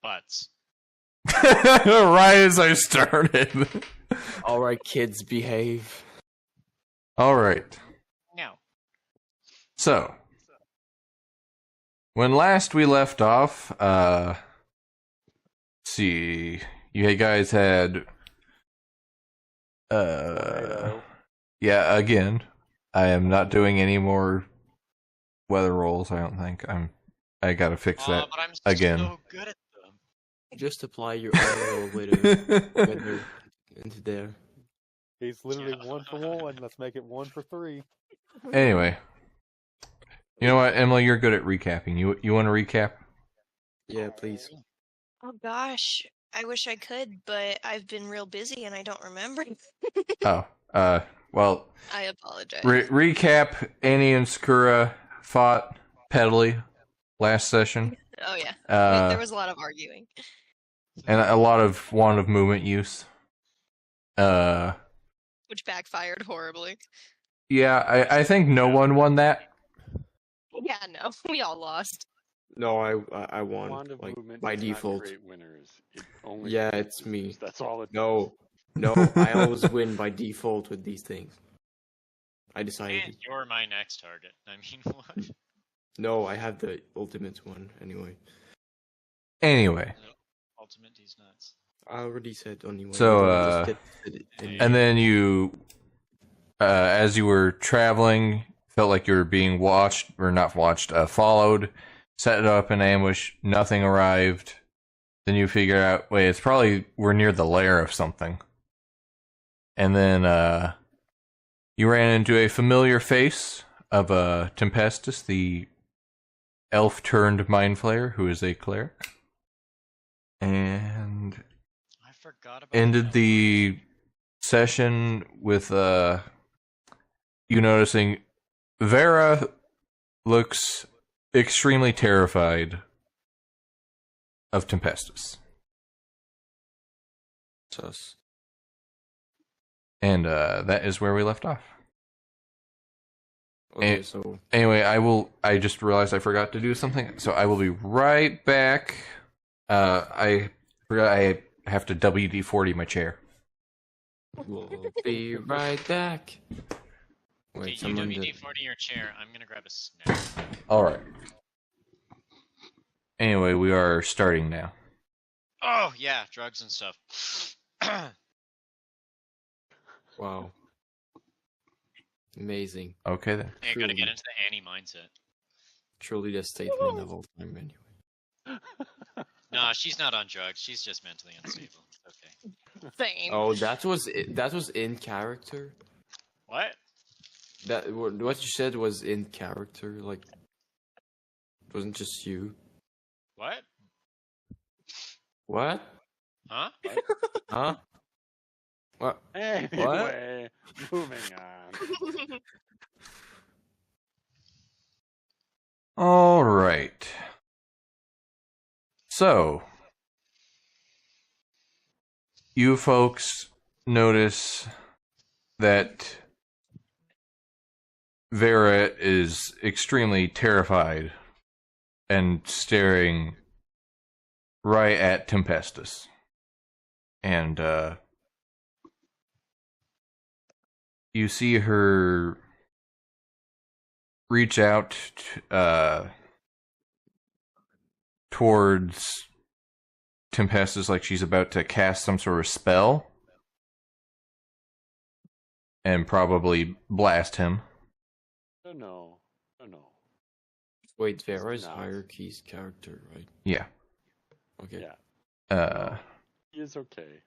butts. Right as I started. Alright, kids, behave. Alright. No. So, when last we left off, see, you guys had, yeah, again, I am not doing any more weather rolls, I don't think. I gotta fix that but I'm again. so good at them. Just apply your oil weather into there. He's literally 1 for 1. Let's make it 1 for 3. Anyway. You know what, Emily, you're good at recapping. You want to recap? Yeah, please. Oh gosh, I wish I could, but I've been real busy and I don't remember. Oh, well, I apologize. recap, Annie and Sakura fought Pedally last session. Oh yeah, there was a lot of arguing. And a lot of wand of movement use. Which backfired horribly. Yeah, I think no one won that. Yeah, no, we all lost. No, I won, Wand of like, movement by does not default. create winners. It only Yeah, creates it's me. losers. That's all it No, I always win by default with these things. I decided. And you're my next target. I mean, what? No, I have the ultimate one, anyway. Anyway. Ultimate D's nuts. I already said anyway. So, and then you, as you were traveling, felt like you were being watched, or not watched, followed, set it up in ambush, nothing arrived. Then you figure out, wait, it's probably, we're near the lair of something. And then, you ran into a familiar face of Tempestus, the elf-turned mind flayer, who is a cleric. And I forgot about ended that. the session with you noticing Vera looks extremely terrified of Tempestus. Sus. And that is where we left off. Okay, so Anyway, I just realized I forgot to do something, so I will be right back. I forgot I have to WD-40 my chair. we'll be right back. Okay, Wait, you someone WD-40 your chair. I'm gonna grab a snack. Alright. Anyway, we are starting now. Oh yeah, drugs and stuff. Wow. Amazing. Okay then. I gotta get into the Annie mindset. Truly the statement of all time, anyway. Nah, she's not on drugs. She's just mentally unstable. Okay. Same. Oh, that was in character? What? That what you said was in character, like it wasn't just you. What? What? Huh? Huh? What? Anyway, moving on. Alright. So, you folks notice that Vera is extremely terrified and staring right at Tempestus. And, you see her reach out towards Tempestus like she's about to cast some sort of spell. And probably blast him. No. Wait, Vera's Nice. hierarchy's character, right? Yeah. Okay. Yeah. He is okay.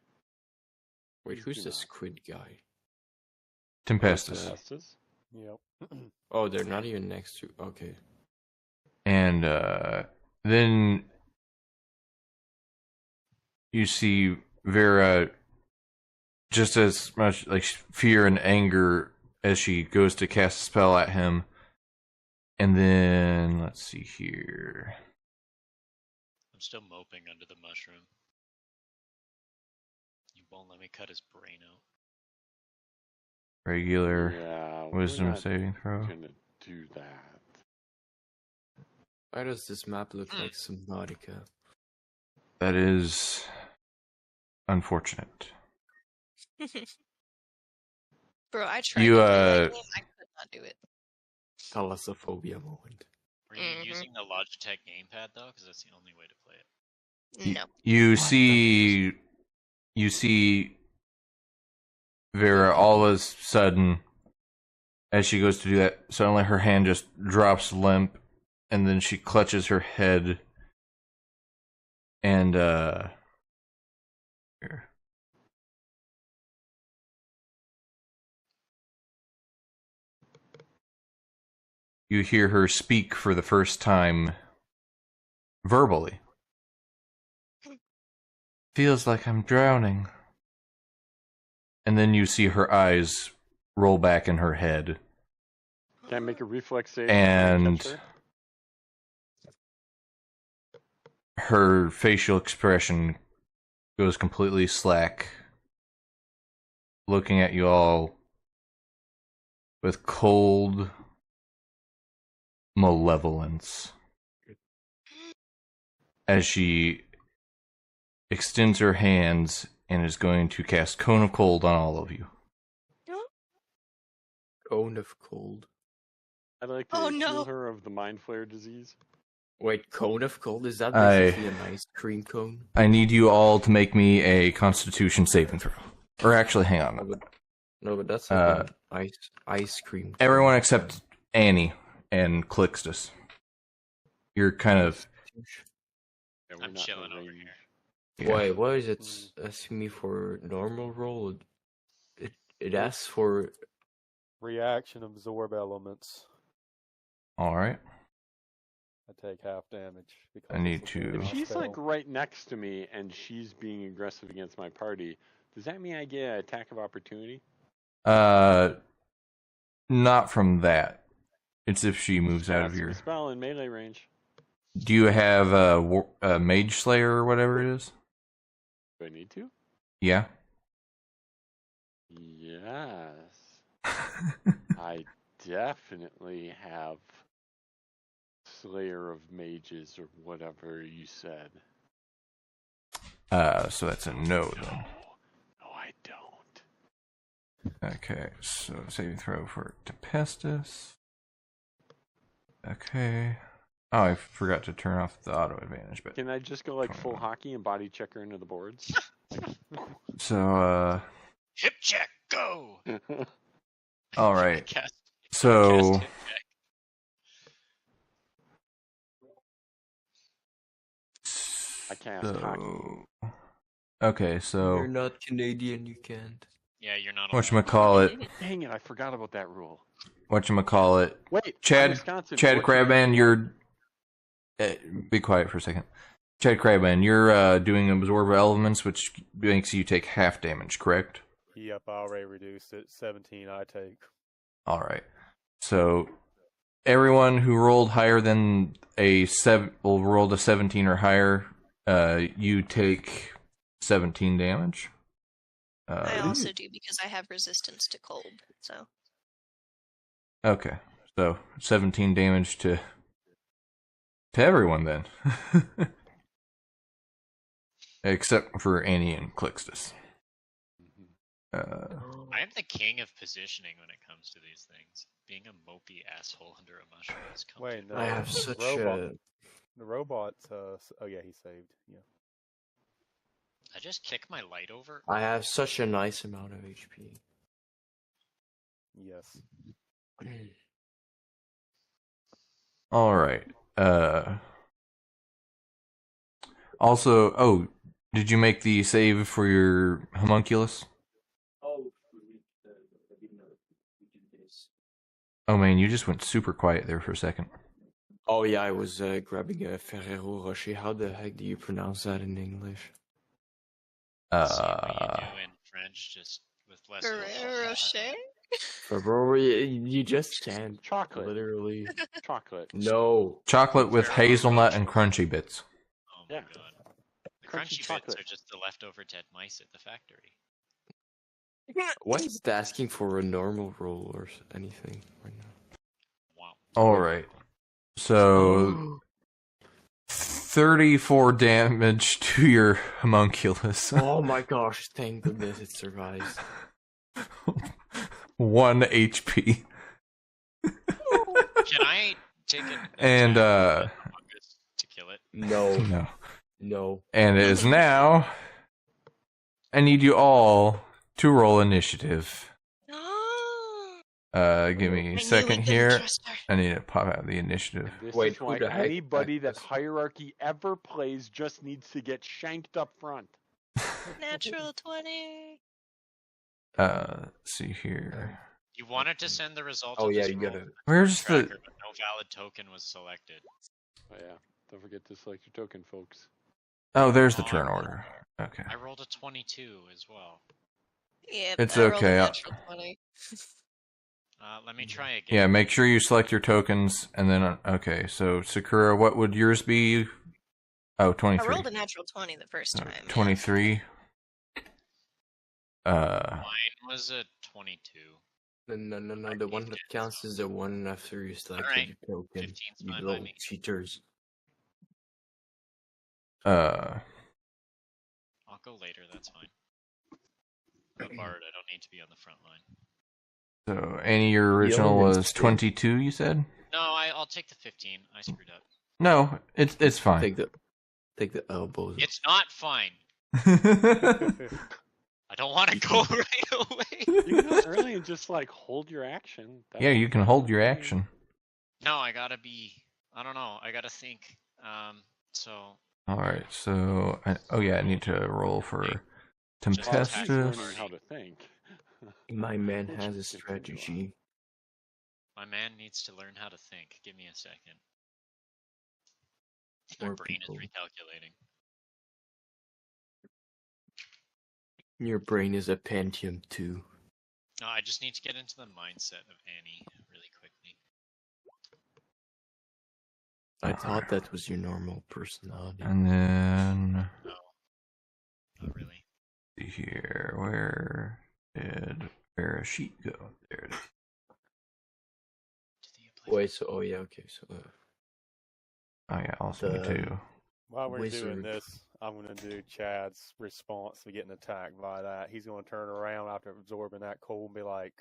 Wait, He's who's do the not. squid guy? Tempestus. Justice? Yep. Oh, they're not even next to. Okay. And then you see Vera just as much like fear and anger as she goes to cast a spell at him. And then let's see here. I'm still moping under the mushroom. You won't let me cut his brain out. Regular Yeah, wisdom we're not saving throw. gonna do that. Why does this map look like Subnautica? That is unfortunate. Bro, I tried You, to play that game. I could not do it. Thalassophobia moment. Were you using the Logitech gamepad though? Because that's the only way to play it. No. You see Vera all of a sudden, as she goes to do that, suddenly her hand just drops limp, and then she clutches her head, and here. You hear her speak for the first time verbally. Feels like I'm drowning. And then you see her eyes roll back in her head. Can I make a reflex save? And to catch her facial expression goes completely slack, looking at you all with cold malevolence as she extends her hands and is going to cast Cone of Cold on all of you. Cone of cold. I'd like to heal her of the mind flare disease. Wait, cone of cold? Is that basically an ice cream cone? I need you all to make me a Constitution saving throw. Or actually, hang on. No, but that's like an ice cream cone. Everyone except Annie and Clixtus. You're kind of... Yeah, I'm chilling over here. Yeah. Why is it asking me for normal roll? It asks for... Reaction absorb elements. Alright. I take half damage. I need to... If she's like right next to me and she's being aggressive against my party, does that mean I get an attack of opportunity? Not from that. It's if she moves out of your... Spell in melee range. Do you have a Mage Slayer or whatever it is? Do I need to? Yeah. Yes. I definitely have Slayer of Mages or whatever you said. So that's a no then. No, I don't. Okay, so saving throw for Tempestus. Okay. Oh, I forgot to turn off the auto advantage, but... Can I just go like full hockey and body check her into the boards? So, Hip check, go! alright. Cast So... hip check. I cast hockey. Okay, so... You're not Canadian, you can't. Yeah, you're not. Whatchamacallit? Dang it, I forgot about that rule. Whatchamacallit? Wait, Chad Wisconsin, Crabman, you're... be quiet for a second. Chad Crabman, you're doing Absorb Elements, which makes you take half damage, correct? Yep, I already reduced it. 17 I take. Alright. So, everyone who rolled higher than rolled a 17 or higher, you take 17 damage. I also do because I have resistance to cold, so... Okay, so 17 damage to everyone then. Except for Annie and Clixtus. I am the king of positioning when it comes to these things. Being a mopey asshole under a mushroom is Wait, no. I have such The robot, oh yeah, he saved. Yeah. I just kick my light over. I have such a nice amount of HP. Yes. Alright. Also, did you make the save for your homunculus? Oh man, you just went super quiet there for a second. Oh yeah, I was grabbing a Ferrero Rocher. How the heck do you pronounce that in English? See what you do in French, just with less. Ferrero Rocher? Ferrero, you just can't. Chocolate. Literally. Chocolate. No. Chocolate with hazelnut and crunchy bits. Oh my Yeah. god. The crunchy bits chocolate. are just the leftover dead mice at the factory. Why is it asking for a normal roll or anything right now? Wow. Alright. So, 34 damage to your homunculus. Oh my gosh! Thank goodness it survives. 1 HP. Can I take an And, attack to kill it? No, No. no. And it is now. I need you all to roll initiative. Give me I a knew second we couldn't here. trust her. I need to pop out the initiative. This Wait, is who why the heck anybody that this? hierarchy ever plays just needs to get shanked up front. Natural 20. Let's see here. You wanted to send the result Oh of yeah, this you roll gotta. Where's tracker, the? but no valid token was selected. Oh yeah, don't forget to select your token, folks. Oh, there's the Oh, turn order. Okay. I rolled a 22 as well. Yep, It's I rolled a okay, natural 20. Let me try again. Yeah, make sure you select your tokens, and then okay. So Sakura, what would yours be? Oh, I 23. rolled a natural 20 the first time. yeah. 23. Mine was a 22. No. The one that counts is the one after you selected Alright, your token. 15's You fine by little me. cheaters. I'll go later, that's fine. I'm a bard, I don't need to be on the front line. So Annie, your original one's was good. 22. You said? No, I'll take the 15. I screwed up. No, it's fine. Take the elbows. It's not fine. I don't want to go right away. You can go early and just like hold your action. Yeah, you can hold your action. No, I gotta be. I don't know. I gotta think. So. All right. So, oh yeah, I need to roll for He's Tempestus. learning how to think. My man has a strategy. My man needs to learn how to think. Give me a second. My More brain people. is recalculating. Your brain is a Pentium 2. No, I just need to get into the mindset of Annie really quickly. I thought that was your normal personality. And then No, not really. see here, where did Vera sheet go? There it is. Wait, so oh yeah, okay, so Oh yeah, also me too. While we're doing Wizard. this, I'm going to do Chad's response to getting attacked by that. He's going to turn around after absorbing that coal and be like,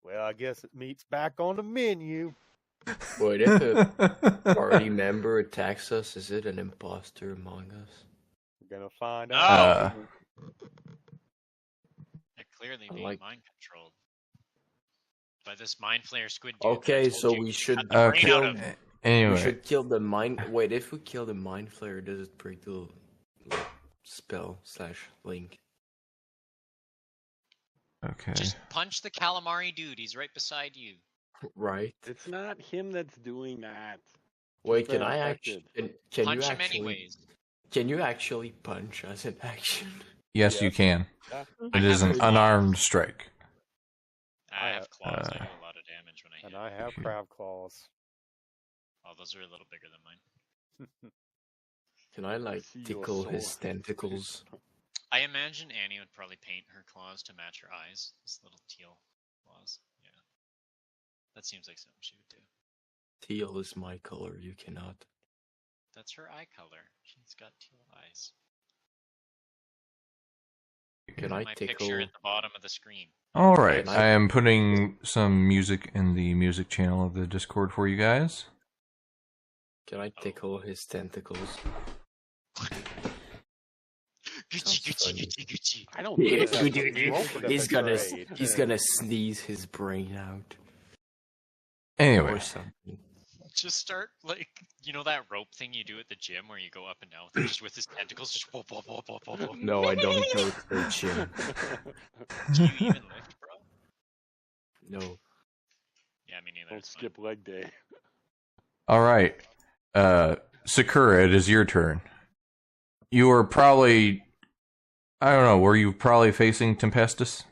well, I guess meat's back on the menu. wait, if a party member attacks us, is it an imposter among us? We're going to find No! out. They're clearly I being like- mind controlled by this mind flayer squid dude. Okay, that I told so you we cut should the brain Okay. out of. We Anyway, should kill the mind. Wait, if we kill the mind flayer, does it break the spell / link? okay. Just punch the calamari dude. He's right beside you. Right. It's not him that's doing that. Wait, Just can I affected. actually? Can Punch you him actually? anyways. Can you actually punch as an action? Yes, you Yes. can. Yeah. It is an unarmed strike. I have claws. I Uh, do a lot of damage when I hit. And I have crab claws. Oh, those are a little bigger than mine. Can I like See your tickle his soul. tentacles? I imagine Annie would probably paint her claws to match her eyes. These little teal claws. Yeah. That seems like something she would do. Teal is my color. You cannot. That's her eye color. She's got teal eyes. Can I My tickle? picture at the bottom of the screen. All right, Can I- I am putting some music in the music channel of the Discord for you guys. Can I tickle his tentacles? funny. I don't think Yeah, that's appropriate. he's gonna sneeze his brain out Anyway, or something. Just start like that rope thing you do at the gym where you go up and down with it, just with his tentacles, just whoop, whoop, whoop, whoop, whoop, whoop. No, I don't go to the gym. Do you even lift, bro? No. Yeah, me neither. Don't It's fine. skip leg day. all right. Sakura, it is your turn. You were probably, I don't know, were you probably facing Tempestus?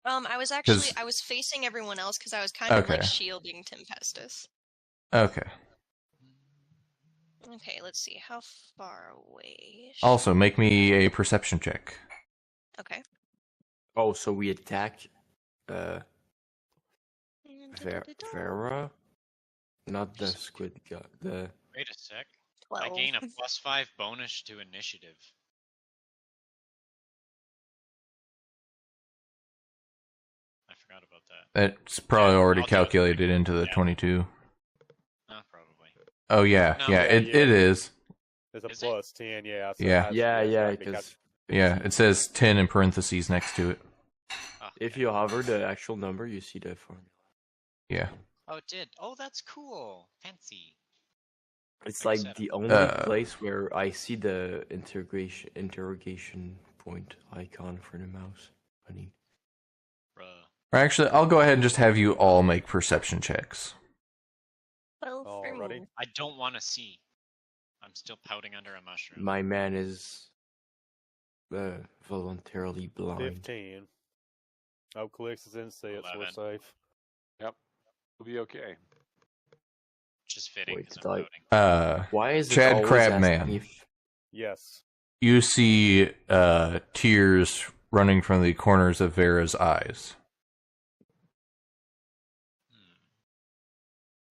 I was actually 'Cause- I was facing everyone else because I was kind of like Okay. shielding Tempestus. Okay. Okay, let's see how far away. Also, make me a perception check. Okay. Oh, so we attack Vera? Not the squid guy. The Wait a sec. I 12. gain a +5 bonus to initiative. I forgot about that. That's probably Yeah, already I'll do it. calculated into the Yeah. 22. Probably. Oh, yeah. No. Yeah, Yeah, it yeah. is. There's a Is it? plus 10, yeah. So Yeah. it has, Yeah, so yeah, I can because Yeah, it says 10 in parentheses next to it. Oh, if okay. you hover the actual number, you see the formula. Yeah. Oh, it did. Oh, that's cool. Fancy. It's Like I like said, the I'm- only place where I see the interrogation point icon for the mouse. Funny. Bruh. Or actually, I'll go ahead and just have you all make perception checks. 12 for Alrighty. me. I don't want to see. I'm still pouting under a mushroom. My man is voluntarily blind. 15. Oh, Calix is in C, so we're 11. safe. Yep. We'll be okay. Which is fitting Wait, because did I'm I- pouting. Why is it Chad always Crabman. asking if Yes. You see tears running from the corners of Vera's eyes.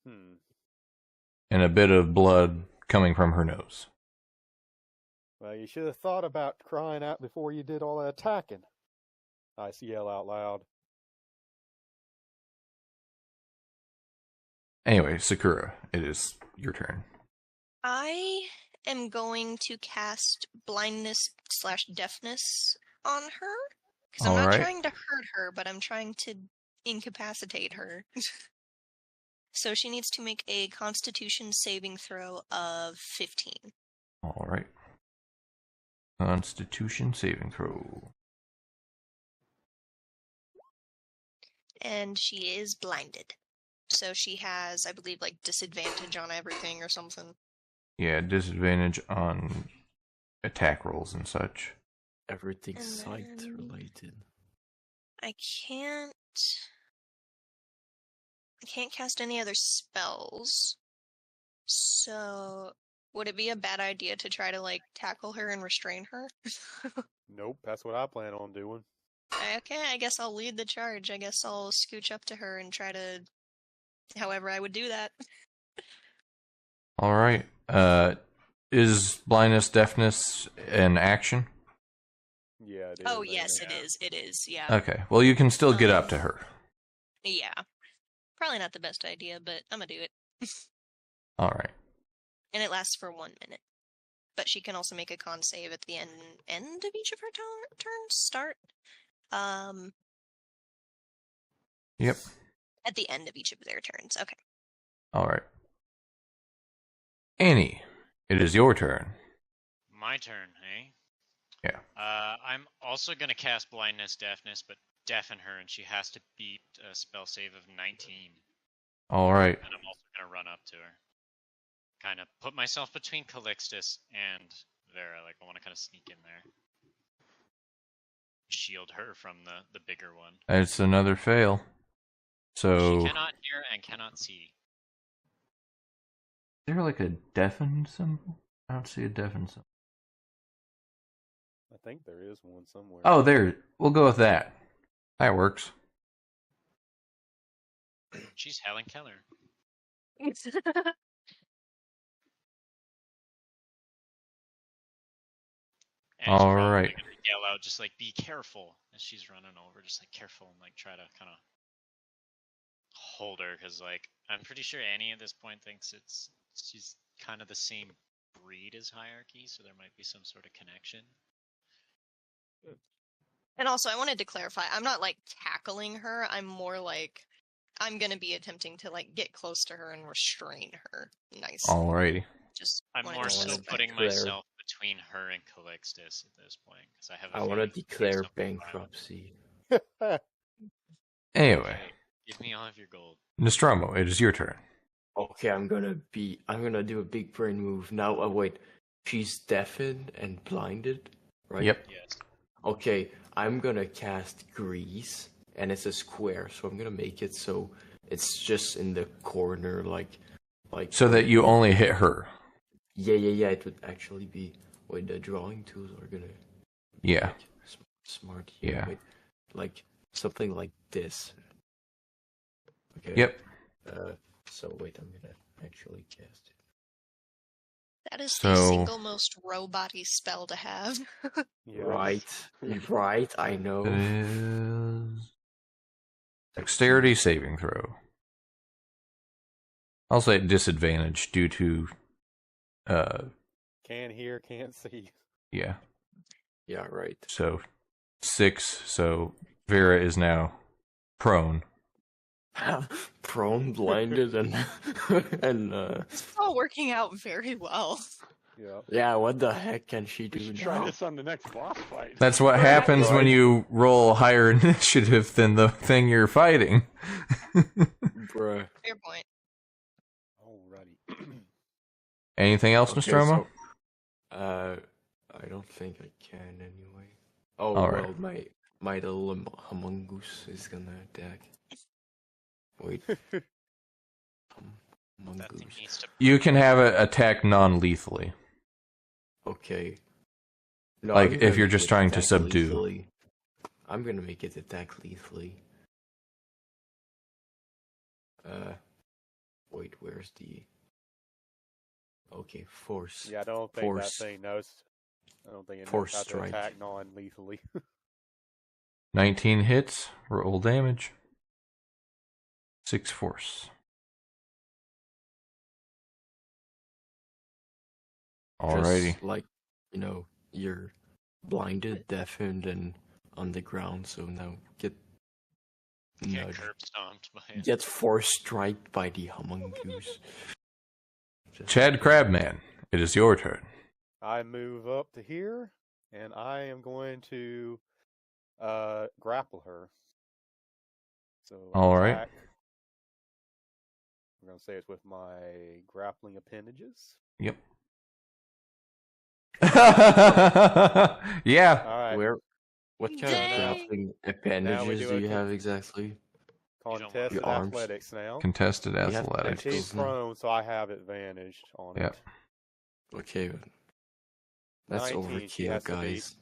Hmm. And a bit of blood coming from her nose. Well, you should have thought about crying out before you did all that attacking. I yell out loud. Anyway, Sakura, it is your turn. I am going to cast blindness/deafness on her. Because I'm not Alright. trying to hurt her, but I'm trying to incapacitate her. So she needs to make a Constitution saving throw of 15. Alright. Constitution saving throw. And she is blinded. So she has, I believe, like disadvantage on everything or something. Yeah, disadvantage on attack rolls and such. everything's And sight then- related? I can't cast any other spells. So would it be a bad idea to try to like tackle her and restrain her? Nope, that's what I plan on doing. Okay, I guess I'll lead the charge. I guess I'll scooch up to her and try to however I would do that. Alright. Is blindness, deafness an action? Yeah, it is. Oh ain't yes, it? it is, yeah. Okay. Well, you can still get up to her. Yeah. Probably not the best idea, but I'm gonna do it. Alright. And it lasts for 1 minute. But she can also make a con save at the end of each of her turns. Start. Yep. At the end of each of their turns. Okay. Alright. Annie, it is your turn. My turn, hey? Yeah. I'm also going to cast blindness, deafness, but deafen her, and she has to beat a spell save of 19. Alright. And I'm also going to run up to her. Kind of put myself between Calixtus and Vera. Like, I want to kind of sneak in there. Shield her from the bigger one. It's another fail. So, She cannot hear and cannot see. is there like a deafen symbol? I don't see a deafen symbol. I think there is one somewhere. Oh, there. We'll go with that. That works. She's Helen Keller. And she's probably Alright. gonna yell out, just like, be careful. And she's running over, just like, careful, and like, try to kind of hold her, because like, I'm pretty sure Annie at this point thinks she's kind of the same breed as Hierarchy, so there might be some sort of connection. And also, I wanted to clarify, I'm not like tackling her. I'm more like I'm gonna be attempting to like get close to her and restrain her. Nice. Alrighty. Just I'm wanted more to so specify. putting Declare. myself between her and Calixtus at this point, because I have a I want to feeling declare based on the file. bankruptcy. Anyway, Okay, give me all of your gold. Nostromo, it is your turn. Okay, I'm gonna do a big brain move now. Oh wait, she's deafened and blinded, right? Yep. Yes. Okay, I'm gonna cast Grease, and it's a square, so I'm gonna make it so it's just in the corner, like. So that you only hit her. Yeah. It would actually be. Wait, the drawing tools are gonna. Yeah. Smart here. Yeah. Wait, like something like this. Okay. Yep. So wait, I'm gonna actually cast it. That is So- the single most robot-y spell to have. Yes. Right. Right, I know. It is dexterity saving throw. I'll say disadvantage due to, Can't hear, can't see. yeah. Yeah, right. So 6. So Vera is now prone. Prone, blinded, and and It's all working out very well. Yeah. yeah. What the heck can she We do should now? try this on the next boss fight. That's what happens when Right. you roll higher initiative than the thing you're fighting. Bruh. Fair point. Alrighty. Anything else, Okay, Nostromo? so, I don't think I can anyway. Oh All well, right. my little homungus is gonna attack. Wait, That thing homungus. needs to. You can have it attack non-lethally. Okay. No, Like, I'm if gonna you're make just it trying to attack subdue. lethally. I'm gonna make it attack lethally. Wait, where's the? Okay, force. Yeah, I don't think Force. that thing knows. I don't think it knows Force how to strike. attack non-lethally. 19 hits, roll damage. 6 force. Alrighty. Just like, you're blinded, deafened, and on the ground. So now get Get nudged. curb stomped by it. Get force striked by the homungus. Just Chad like that. Crabman, it is your turn. I move up to here, and I am going to grapple her. So All right. attack. I'm going to say it's with my grappling appendages. Yep. Yeah. All right. What kind Dang. of grappling appendages do do a you con- have exactly? Contested Your arms. athletics now. Contested You have And athletics. tentacles. she's prone, so I have advantage on Yep. Okay, that's 19, she overkill, has to beat. guys.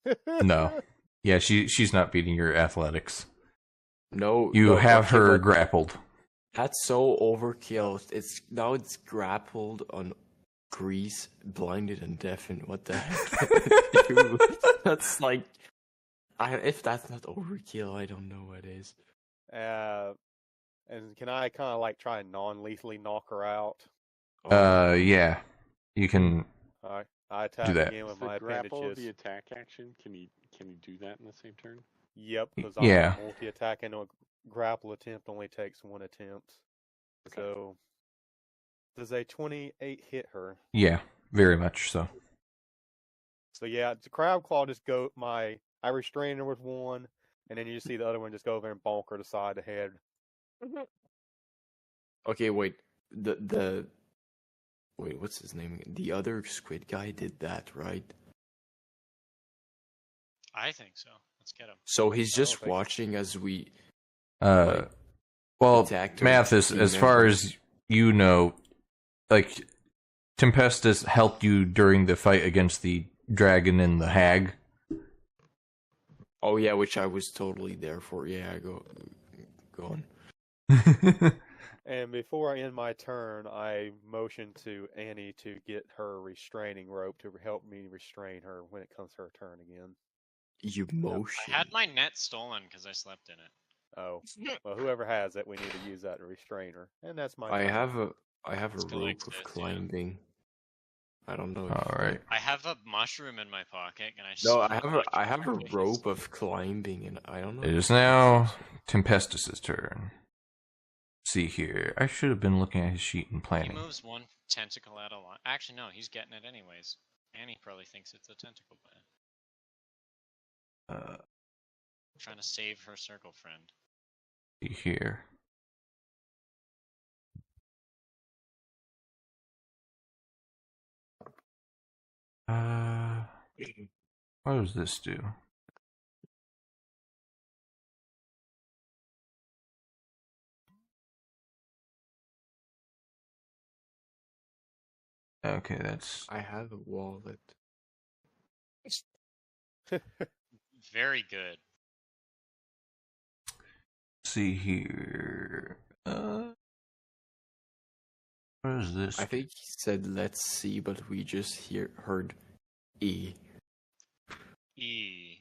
it. No. Yeah, she's not beating your athletics. No, You no, have okay, her but grappled. that's so overkill. It's grappled on grease, blinded and deafened. What the heck? Dude, that's like, if that's not overkill, I don't know what is. And can I kind of like try and non-lethally knock her out? Yeah. You can. I attack that. again with Is my the grapple appendages. the attack action? Can you do that in the same turn? Yep, because Yeah. multi-attack and a grapple attempt only takes one attempt. Okay. So, does a 28 hit her? Yeah, very much so. So yeah, the crab claw just I restrain her with one, and then you just see the other one just go over and bonk her to the side of the head. Okay, wait. Wait, what's his name again? The other squid guy did that, right? I think so. Let's get him. So he's I don't just think so. watching as we. Well, attacked her, Mathis, he as far never- as you know, like, Tempestus helped you during the fight against the dragon and the hag. Oh yeah, which I was totally there for. Yeah, go on. And before I end my turn, I motion to Annie to get her restraining rope to help me restrain her when it comes to her turn again. You motion. I had my net stolen because I slept in it. Oh, well, whoever has it, we need to use that to restrain her, and that's my. I turn. have a Still rope exists, of yeah. climbing. I don't know. All right. I have a mushroom in my pocket, and I. No, smoke I have a electric rope of climbing, and I don't know. It is now Tempestus's turn. See here. I should have been looking at his sheet and He planning. moves one tentacle at a line. Actually, no, he's getting it anyways. Annie probably thinks it's a tentacle plant. Trying to save her circle friend. See here. What does this do? Okay, that's I have a wallet. Very good. see here. What is this? I think he said let's see, but we just heard E. E.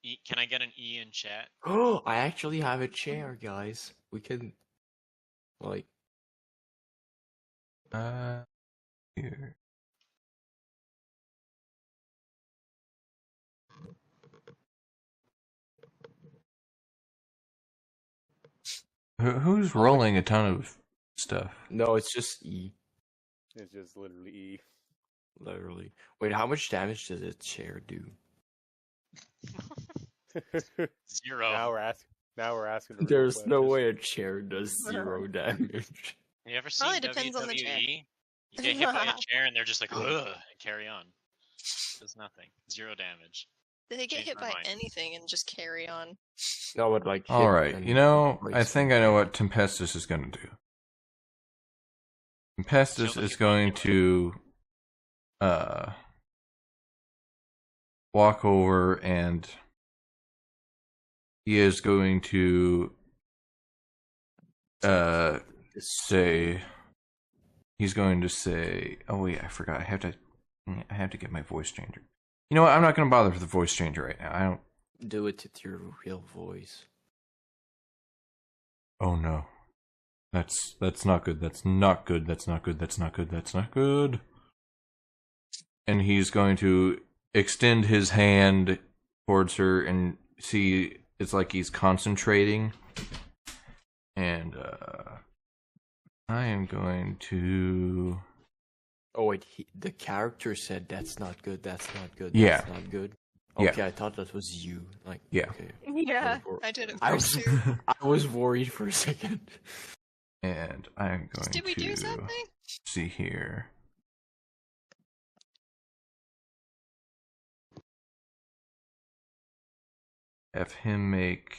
E. Can I get an E in chat? Oh, I actually have a chair, guys. We can, like, Here. Who's rolling a ton of stuff? no, it's just E, It's just literally E. literally. Wait, how much damage does a chair do? Zero. Now we're asking. The real There's no questions. way a chair does 0 damage. You ever seen Probably depends on the chair. WWE? You get hit by a chair and they're just like, ugh, and carry on. Does nothing. 0 damage. They get Change hit my by mind. anything and just carry on. No, but like. All right, and you know, I replace think I know what Tempestus is going to do. Tempestus is going to walk over and he is going to say he's going to say, oh wait, I forgot. I have to get my voice changer. You know what? I'm not going to bother with the voice changer right now. I don't. do it with your real voice. Oh no. That's not good. That's not good. That's not good. That's not good. That's not good. And he's going to extend his hand towards her and see it's like he's concentrating. And I am going to Oh wait, the character said that's not good. That's not good. Yeah. That's not good. Yeah. Okay, I thought that was you. Like, Yeah. Okay. Yeah, Or- I did it I first was, too. I was worried for a second. and I'm going Did we do to something? see here. Have him make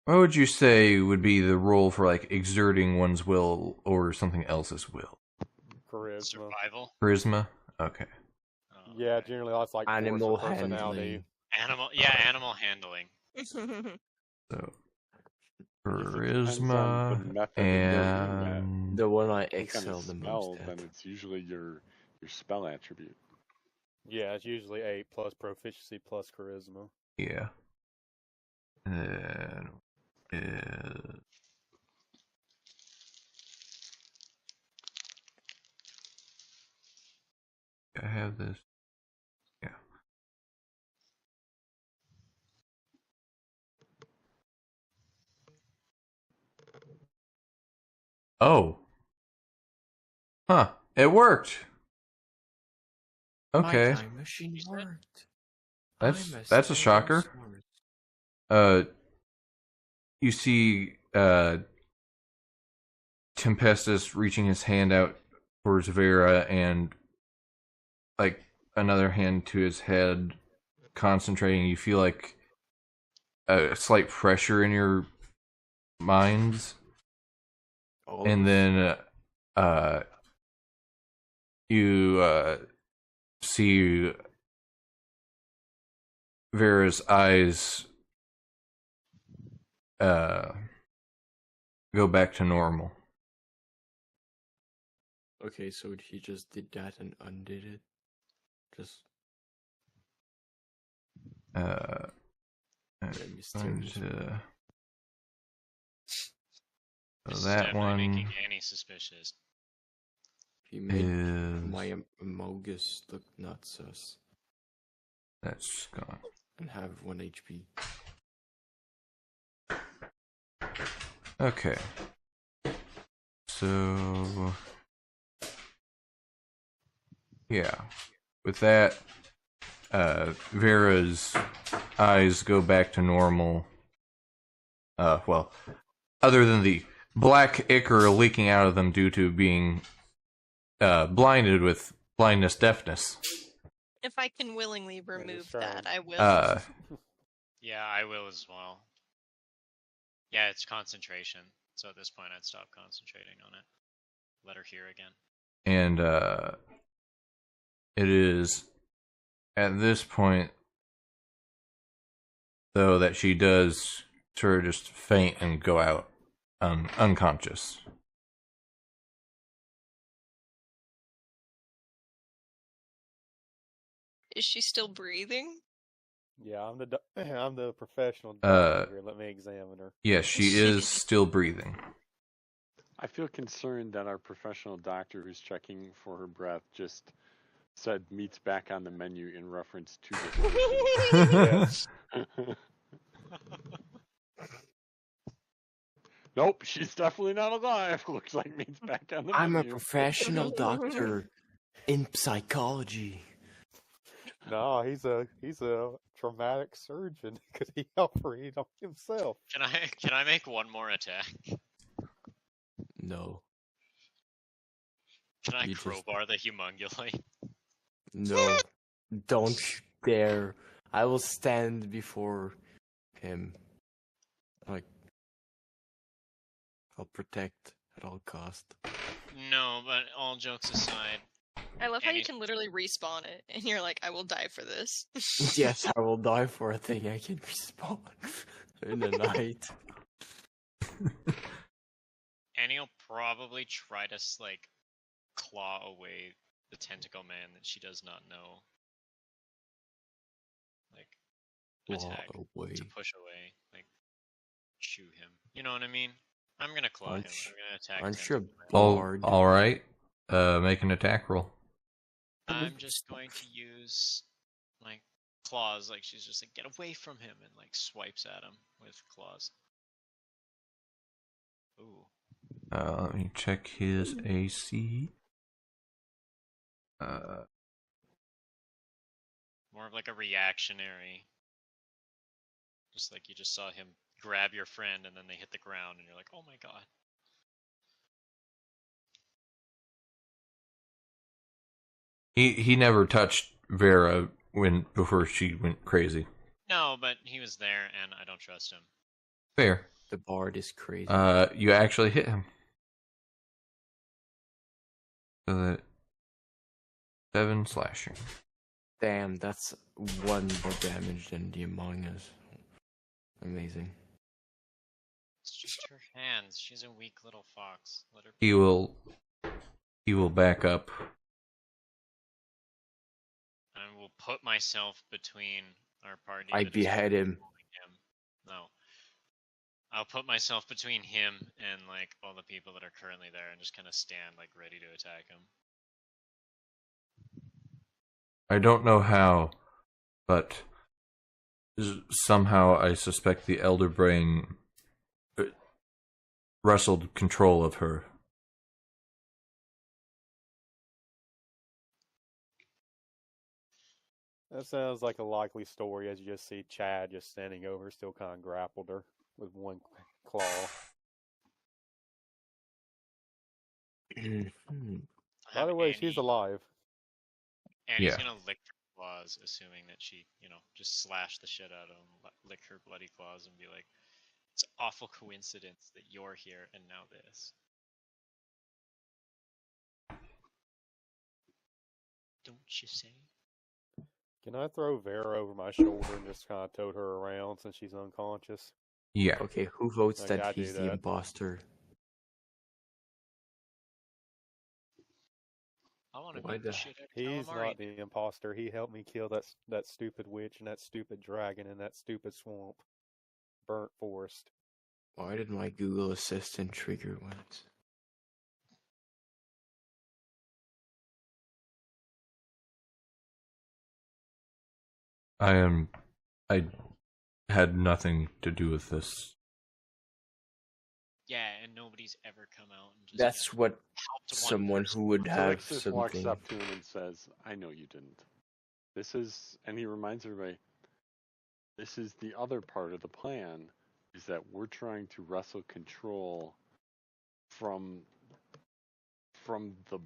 what would you say would be the role for like exerting one's will or something else's will? Charisma. Survival. Charisma? Okay. Yeah, generally that's like Animal force or personality. handling. Animal handling. So If it depends on charisma the method that you're doing that, and The one I some kind excel of the spell, most then at. it's usually your spell attribute. Yeah, it's usually 8 plus proficiency plus charisma. yeah. And is I have this. Yeah. Oh. Huh. It worked. Okay. My time machine worked. That's a shocker. You see Tempestus reaching his hand out towards Vera and like another hand to his head, concentrating. You feel like a slight pressure in your minds, and then you see Vera's eyes go back to normal. Okay, so he just did that and undid it. Just I'm mysterious. going This is so that definitely one making Annie suspicious. he made is my Amogus look not sus that's gone. and have 1 HP. Okay. So yeah, with that, Vera's eyes go back to normal. Well, other than the black ichor leaking out of them due to being blinded with blindness deafness. If I can willingly remove strange. that, I will. Yeah, I will as well. Yeah, it's concentration. So at this point, I'd stop concentrating on it. Let her hear again. And It is at this point, though, that she does sort of just faint and go out unconscious. Is she still breathing? Yeah, I'm the professional doctor here. Let me examine her. Yes, she is still breathing. I feel concerned that our professional doctor who's checking for her breath just said meat's back on the menu in reference to this. Yes. Nope, she's definitely not alive. Looks like meat's back on the I'm a menu. professional doctor in psychology. No, he's a traumatic surgeon because he operated on himself. Can I make one more attack? No. Can I You just- crowbar the humongulate? No. Don't dare. I will stand before him. Like, I'll protect at all cost. No, but all jokes aside, I love how you Any- can literally respawn it, and you're like, I will die for this. Yes, I will die for a thing I can respawn in the night. Annie'll probably try to like claw away the tentacle man that she does not know. Like Claw attack away. to push away, like chew him. You know what I mean? I'm gonna claw him. I'm gonna attack. Aren't you a Tentacle Man. bard? All right. Make an attack roll. I'm just going to use like claws. Like she's just like get away from him and like swipes at him with claws. Ooh. Let me check his AC. More of like a reactionary. Just like you just saw him grab your friend and then they hit the ground and you're like, oh my god. He never touched Vera before she went crazy. No, but he was there and I don't trust him. Fair. The bard is crazy. You actually hit him. So that 7 slashing. Damn, that's 1 more damage than the Among Us. Amazing. It's just her hands. She's a weak little fox. Let her He will back up. I will put myself between our party. I that is behead him. him. No. I'll put myself between him and like all the people that are currently there and just kind of stand like ready to attack him. I don't know how, but somehow I suspect the Elder Brain wrestled control of her. That sounds like a likely story as you just see Chad just standing over, still kind of grappled her with one claw. By the way, she's alive. Annie's Yeah. gonna lick her claws, assuming that she, just slash the shit out of him, lick her bloody claws, and be like, "It's an awful coincidence that you're here and now this." Don't you say? Can I throw Vera over my shoulder and just kind of tote her around since she's unconscious? Yeah. Okay, who votes Okay, I that do he's the that. imposter? I want to Why beat the the- shit out of He's calamari. not the imposter. He helped me kill that stupid witch and that stupid dragon in that stupid swamp. Burnt forest. Why did my Google Assistant trigger once? I had nothing to do with this. Yeah, and nobody's ever come out and just. That's what helped one someone person. who would have Alexis walks something. up to him and says, I know you didn't. And he reminds everybody, this is the other part of the plan, is that we're trying to wrestle control from the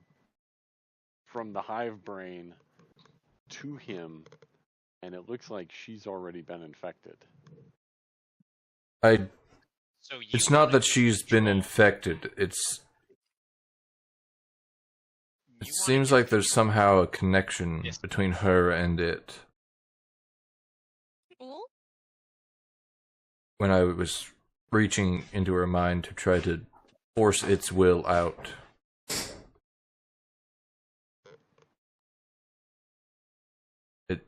hive brain to him, and it looks like she's already been infected. So It's not wanna that she's been control- infected. It's It You wanna seems get like there's somehow a connection Yes. between her and it. Well, When I was reaching into her mind to try to force its will out. It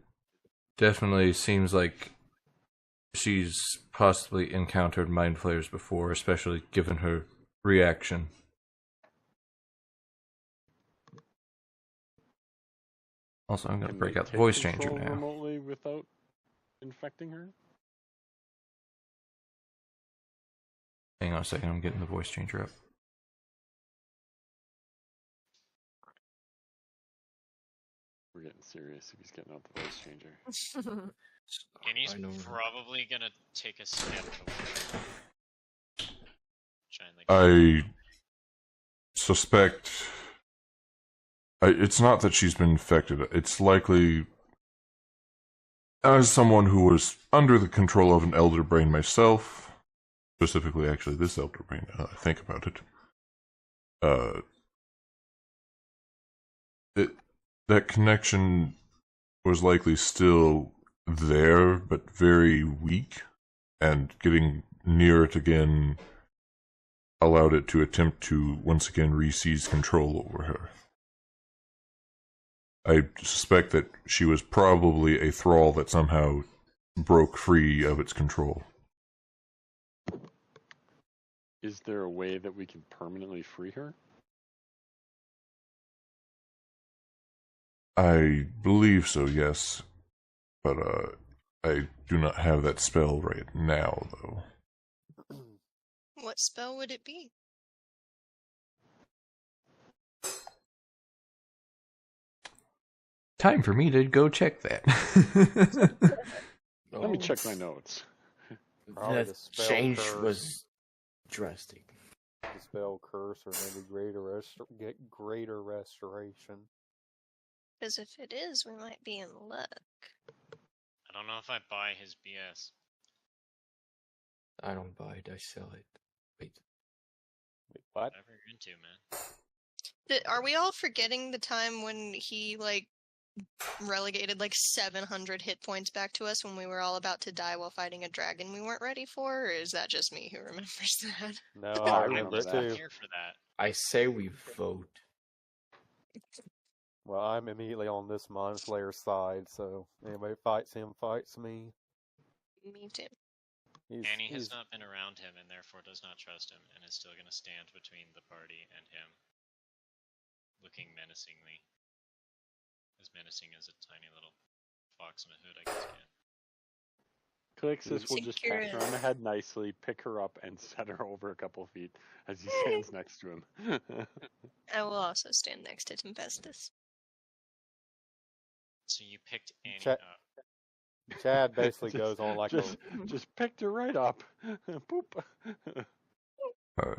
definitely seems like she's possibly encountered mind flayers before, especially given her reaction. Also, I'm going to Can break they out the take voice changer control now. remotely without infecting her? Hang on a second, I'm getting the voice changer up. We're getting serious if he's getting out the voice changer. And he's I know. probably gonna take a step forward. Try and, like, I suspect. It's not that she's been infected. It's likely, as someone who was under the control of an elder brain myself, specifically, actually, this elder brain, now that I think about it, that connection was likely still there, but very weak, and getting near it again allowed it to attempt to once again re-seize control over her. I suspect that she was probably a thrall that somehow broke free of its control. Is there a way that we can permanently free her? I believe so, yes. But I do not have that spell right now, though. what spell would it be? Time for me to go check that. Let me check my notes. Probably the That spell change curse. was drastic. Dispel curse or maybe get greater restoration. Because if it is, we might be in luck. I don't know if I buy his BS. I don't buy it, I sell it. Wait. Wait, what? Whatever you're into, man. Are we all forgetting the time when he, like, relegated, like, 700 hit points back to us when we were all about to die while fighting a dragon we weren't ready for? Or is that just me who remembers that? No, I I I remember it was not too. here for that. I say we vote. Well, I'm immediately on this Mind Flayer side, so anybody fights him fights me. Me too. Annie has not been around him and therefore does not trust him and is still going to stand between the party and him, looking menacingly. As menacing as a tiny little fox in a hood, I guess, can. Calixtus will just pat her on the head nicely, pick her up, and set her over a couple feet as he stands next to him. I will also stand next to Tempestus. So you picked Annie Check. up. Chad basically goes on like just picked her right up. Boop.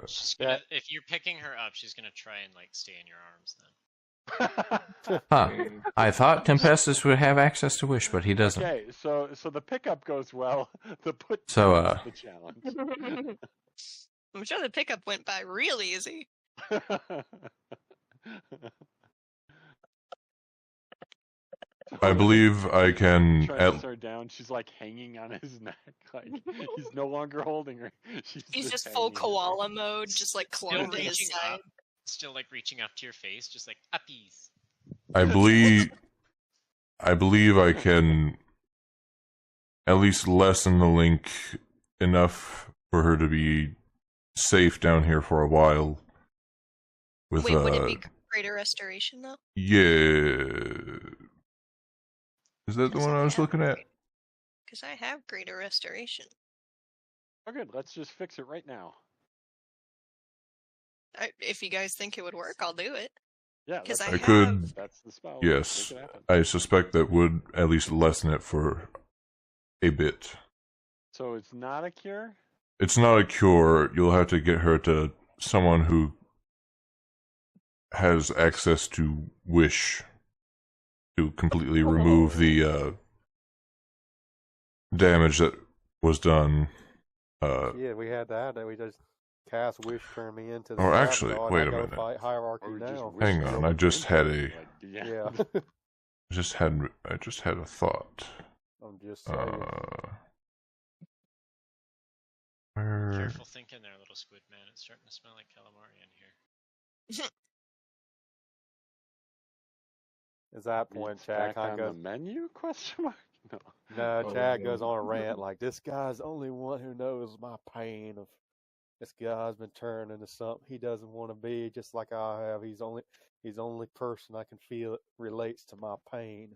She's gonna, if you're picking her up, she's gonna try and, like, stay in your arms then. Huh. I thought Tempestus would have access to Wish, but he doesn't. Okay, so the pickup goes well. The put So, down is the challenge. I'm sure the pickup went by real easy. I believe I can. Tries her down. She's like hanging on his neck. Like he's no longer holding her. He's just full hanging. koala mode, just like clung to his reaching side. up. Still, like, reaching up to your face, just like uppies. I believe I can at least lessen the link enough for her to be safe down here for a while. With Wait, would it be greater restoration though? yeah. Is that the one I was looking at? Because I have greater restoration. Oh, good. Let's just fix it right now. If you guys think it would work, I'll do it. Yeah, Because that's I I could- have. That's the spell. Yes. Make it happen. I suspect that would at least lessen it for a bit. So it's not a cure? It's not a cure. You'll have to get her to someone who has access to Wish to completely remove the damage that was done. yeah, we had that. We just cast wish turn me into the Oh, Trap actually, God, wait I a go minute. fight hierarchy Or just now. wish Hang the on, other I just had brain a yeah. Yeah, I just had a thought. I'm just saying. Where? Careful thinking there, little squid man. It's starting to smell like calamari in here. At that point, Meats Chad back kind on of goes, the menu? Question mark. No. no, Oh, Chad no. goes on a rant like, this guy's the only one who knows my pain of this guy's been turned into something he doesn't want to be, just like I have. He's the only person I can feel it relates to my pain.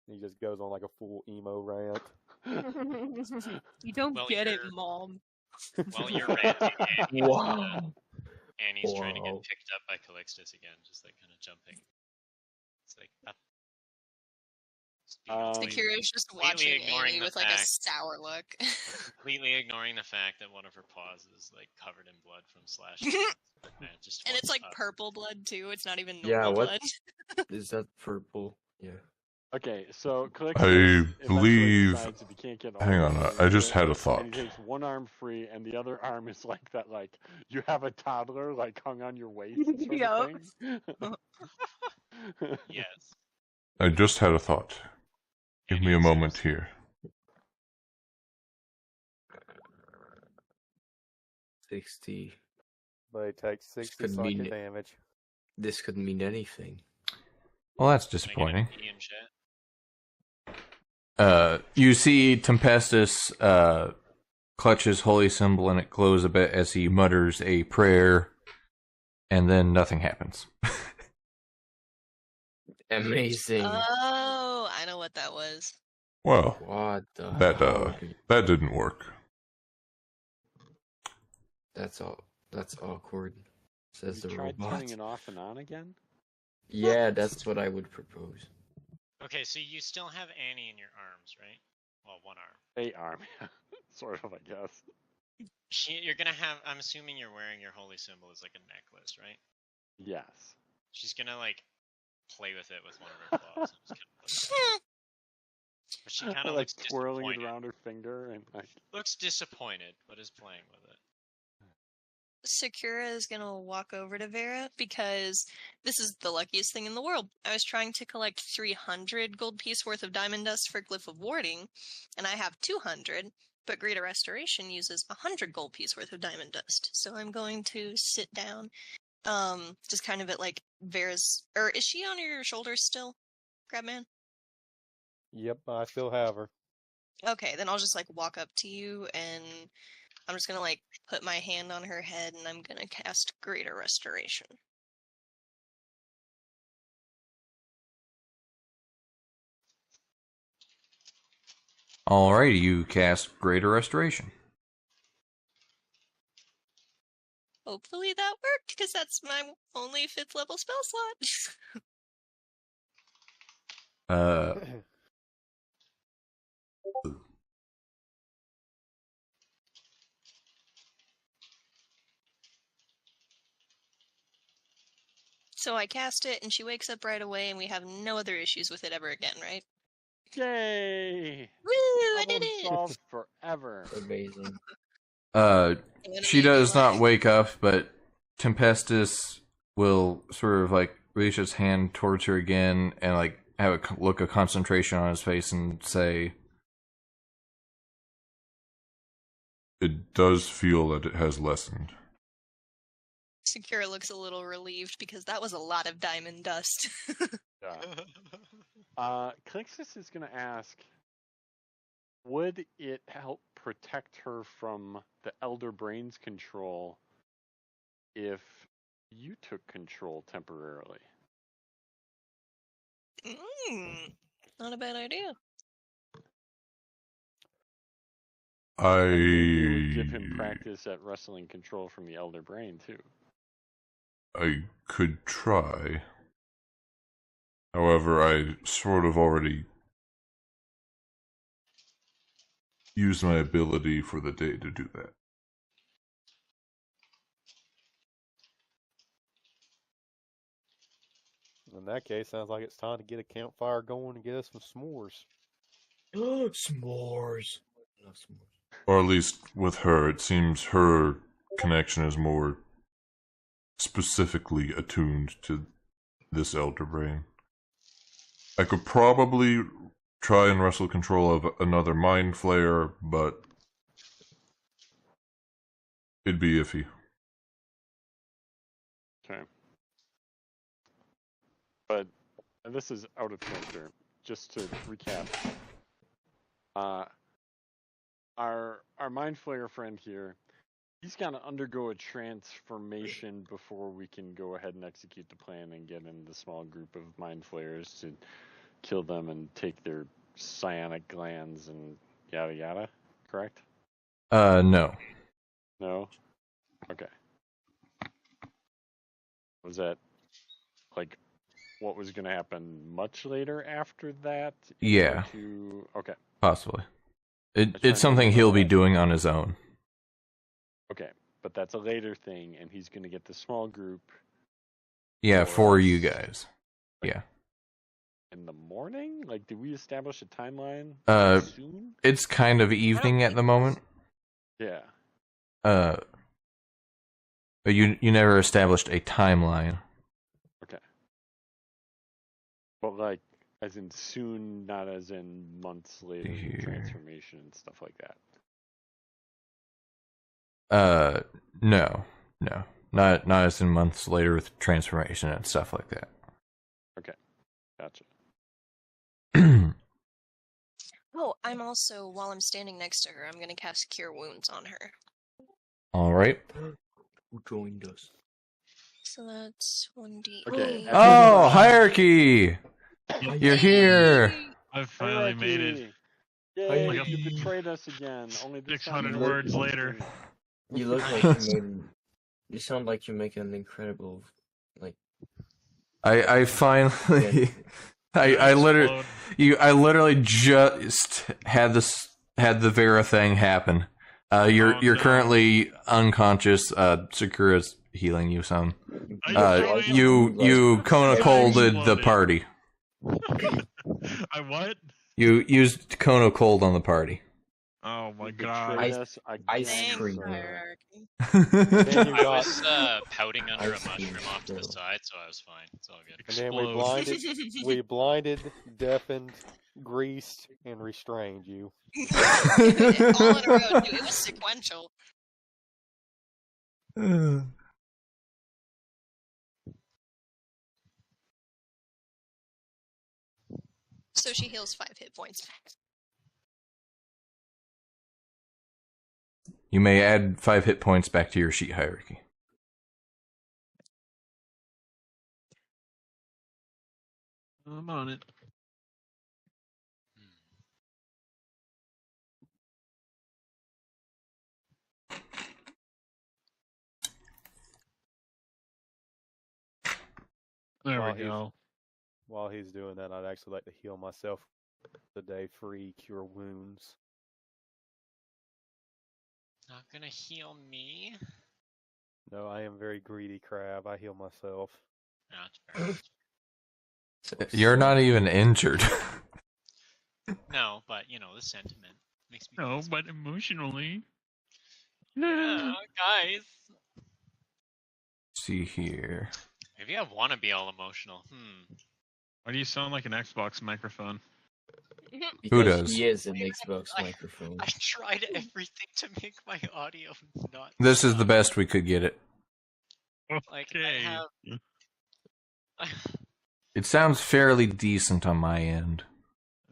He just goes on like a full emo rant. You don't Well, get it, you're- Mom. While you're ranting, Wow. Annie's trying to get Wow. picked up by Calixtus again, just like kind of jumping. It's like up. Sakura's just completely watching ignoring Annie the with like a fact- sour look. completely ignoring the fact that one of her paws is like covered in blood from slashing. And just And it's wants like up. purple blood too. It's not even Yeah, normal what? blood. Is that purple? Yeah. Okay, so Calixtus I eventually believe- decides if he can't get all Hang the on, way I just into it, had a thought. And he takes one arm free, and the other arm is like that, like you have a toddler like hung on your waist sort Yup. of thing. Yes. I just had a thought. Give me a Annie moment seems- here. 60. But he takes 60 could psychic mean- damage. This could mean anything. Well, that's Can I get a disappointing. P in chat? You see Tempestus clutches holy symbol and it glows a bit as he mutters a prayer, and then nothing happens. Amazing. Oh, I know what that was. Well, What the that hell? that didn't work. That's all. That's awkward. Says you the tried robot. turning it off and on again? Yeah, that's what I would propose. Okay, so you still have Annie in your arms, right? Well, one arm. A arm, sort of, I guess. You're gonna have. I'm assuming you're wearing your holy symbol as like a necklace, right? Yes. She's gonna like play with it with one of her claws. And just but she kind of like looks twirling it disappointed. around her finger and like. Looks disappointed, but is playing with it. Sakura is gonna walk over to Vera because this is the luckiest thing in the world. I was trying to collect 300 gold piece worth of diamond dust for Glyph of Warding, and I have 200, but Greater Restoration uses 100 gold piece worth of diamond dust. So I'm going to sit down, just kind of at like Vera's, or is she on your shoulders still, Crabman? Yep, I still have her. Okay, then I'll just like walk up to you and I'm just gonna like put my hand on her head and I'm gonna cast Greater Restoration. Alrighty, you cast Greater Restoration. Hopefully that worked, because that's my only 5th level spell slot. Uh, So I cast it and she wakes up right away and we have no other issues with it ever again, right? Yay! Woo! I did Problem it! solved forever. Amazing. she does not wake up, but Tempestus will sort of like reach his hand towards her again and like have a look of concentration on his face and say, It does feel that it has lessened. Sakura looks a little relieved because that was a lot of diamond dust. Yeah. Calixtus is going to ask, would it help protect her from the Elder Brain's control if you took control temporarily? Not a bad idea. It would give him practice at wrestling control from the Elder Brain, too. I could try. However, I sort of already used my ability for the day to do that. In that case, sounds like it's time to get a campfire going and get us some s'mores. S'mores. Love s'mores. Or at least with her, it seems her connection is more specifically attuned to this elder brain. I could probably try and wrestle control of another mind flayer, but it'd be iffy. Okay. But and this is out of character. Just to recap, our mind flayer friend here, he's got to undergo a transformation before we can go ahead and execute the plan and get in the small group of mind flayers to kill them and take their psionic glands and yada yada. Correct? No. No? Okay. Was that like what was going to happen much later after that? Yeah. Okay. Possibly. trying It's to something he'll be remember. doing on his own. Okay. But that's a later thing, and he's going to get the small group Yeah, For for us. you guys. Yeah. in the morning? Like, did we establish a timeline soon? It's kind of evening at the moment. Yeah. But you never established a timeline. Okay. But like, as in soon, not as in months later, Here. transformation and stuff like that. No. Not as in months later with transformation and stuff like that. Gotcha. Oh, I'm also, while I'm standing next to her, I'm gonna cast Cure Wounds on her. All right. Who joined us? So that's 1d8. Okay. Oh, hierarchy! You're here. I finally made it. Hierarchy! Yay, Like a- you betrayed us again. Only this time 600 you words looked later. at me. You look like you made. You sound like you make an incredible, like. I finally I literally I literally just had the Vera thing happen. You're Oh, no. currently unconscious. Sakura's healing you some. I You Kona colded the exploded. party. I what? You used Kona cold on the party. Oh my You god. betrayed us Ice again, cream. sir. Hierarchy. Then you I got, was pouting under a Ice cream mushroom off to the still. side, so I was fine. It's all good. and then we Explode. blinded, deafened, greased, and restrained you. All in a row, too. It was sequential. So she heals 5 hit points back. You may add 5 hit points back to your sheet hierarchy. I'm on it. There While we go. While he's doing that, I'd actually like to heal myself today, free cure wounds. Not gonna heal me. No, I am very greedy crab. I heal myself. No, it's fair. You're not even injured. No, but you know the sentiment makes me. No, feel but emotionally. yeah, guys. See here. Maybe I want to be all emotional. Why do you sound like an Xbox microphone? Because does? He is an Xbox I- microphone. I tried everything to make my audio not. This is the suck. best we could get it. Like Okay. I have. It sounds fairly decent on my end.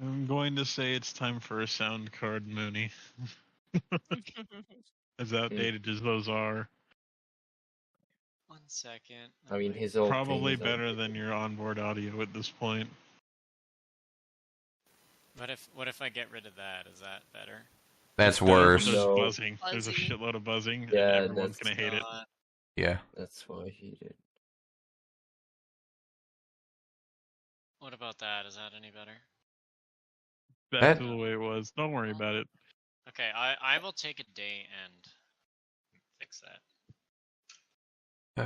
I'm going to say it's time for a sound card, Mooney. As outdated as those are. 1 second. I mean, his old Probably thing is better than your onboard audio at this point. What if I get rid of that? Is that better? That's There's worse. No. buzzing. There's a Buzzy. shitload of buzzing. Yeah, and everyone's that's gonna hate it. Yeah. That's why he did. What about that? Is that any better? Back That- to the way it was. Don't worry about it. Okay, I will take a day and fix that.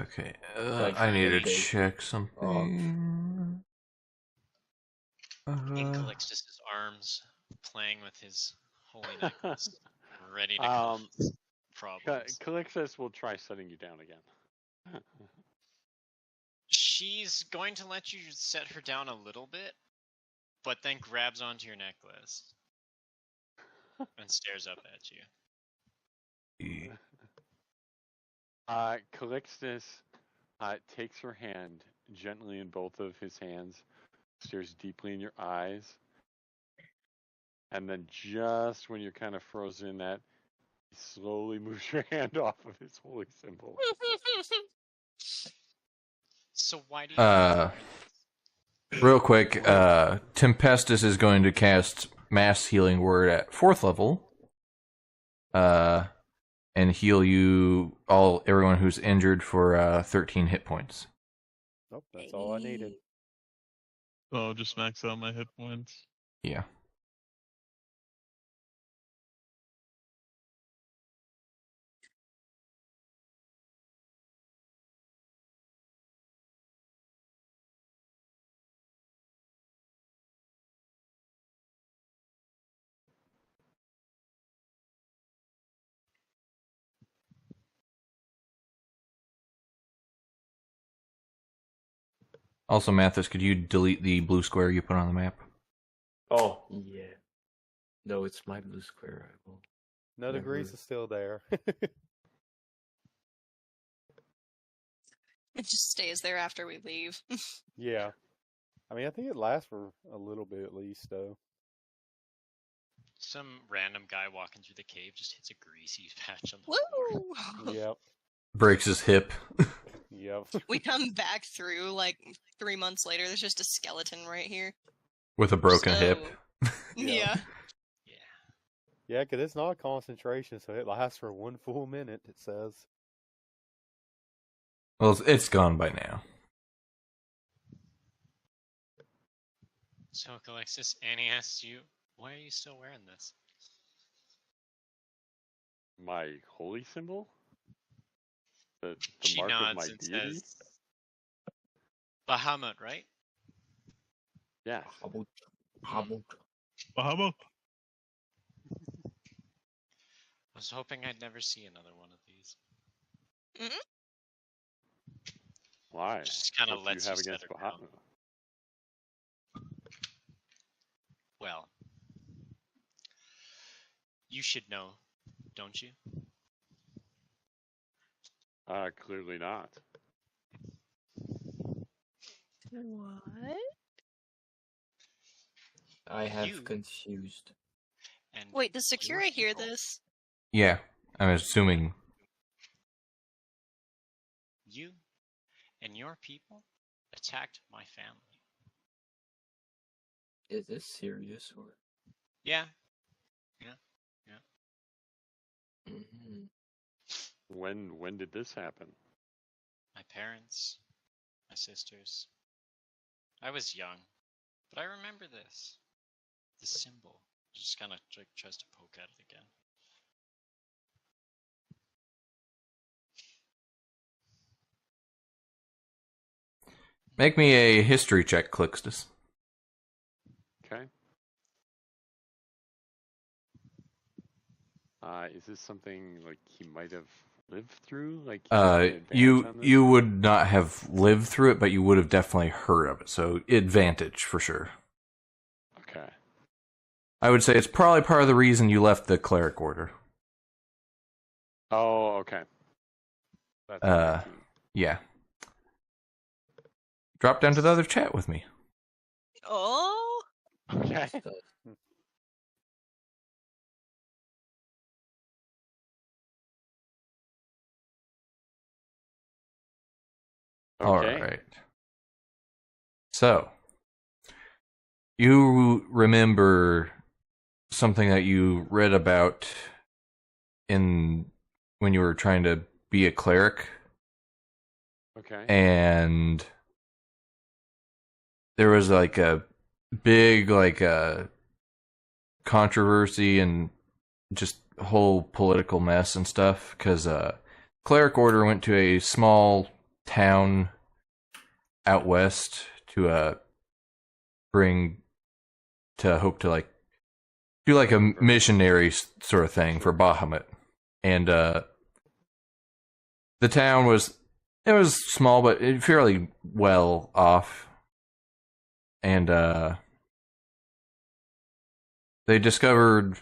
Okay. Like, I need to okay. check something. Ink licks just his arms, playing with his holy necklace. Ready to cause problems. Calixtus will try setting you down again. She's going to let you set her down a little bit, but then grabs onto your necklace and stares up at you. Calixtus takes her hand gently in both of his hands, stares deeply in your eyes, and then just when you're kind of frozen in that, he slowly moves your hand off of his holy symbol. So why do you Real quick, Tempestus is going to cast Mass Healing Word at 4th level. And heal you everyone who's injured for 13 hit points. Nope, that's all I needed. Oh, just max out my hit points. Yeah. Also, Mathis, could you delete the blue square you put on the map? Oh, yeah. No, it's my blue square. I will. No, the Never. grease is still there. It just stays there after we leave. Yeah. I mean, I think it lasts for a little bit at least, though. Some random guy walking through the cave just hits a greasy patch on the floor. Woo! Yep. Breaks his hip. Yep. We come back through like 3 months later. There's just a skeleton right here. With a broken So- hip. Yeah. Yeah. Yeah, because it's not concentration, so it lasts for 1 full minute, it says. Well, it's gone by now. So, Alexis, Annie asks you, why are you still wearing this? My holy symbol? The She mark of my nods and deity? says, Bahamut, right? Yes. Hobble. Bahama? I was hoping I'd never see another one of these. Why? Just kind of What do lets you have you set against her down. Bahamut? Well, you should know, don't you? Clearly not. What? I have You- confused. And Wait, does Sakura your hear people- this? Yeah, I'm assuming. You and your people attacked my family. Is this serious or? Yeah. Mm-hmm. When did this happen? My parents, my sisters. I was young, but I remember this. The symbol. Just kind of tries to poke at it again. Make me a history check, Calixtus. Okay. Is this something like he might have lived through? Like he has an advantage on this? You would not have lived through it, but you would have definitely heard of it. So advantage for sure. Okay. I would say it's probably part of the reason you left the cleric order. Oh, okay. That's 19. Yeah. Drop down to the other chat with me. Oh, Okay. All Okay. right. So, you remember something that you read about when you were trying to be a cleric, Okay. and there was like a big controversy and just whole political mess and stuff because cleric order went to a small town out west to hope to do like a missionary sort of thing for Bahamut, and the town was small but fairly well off, and they discovered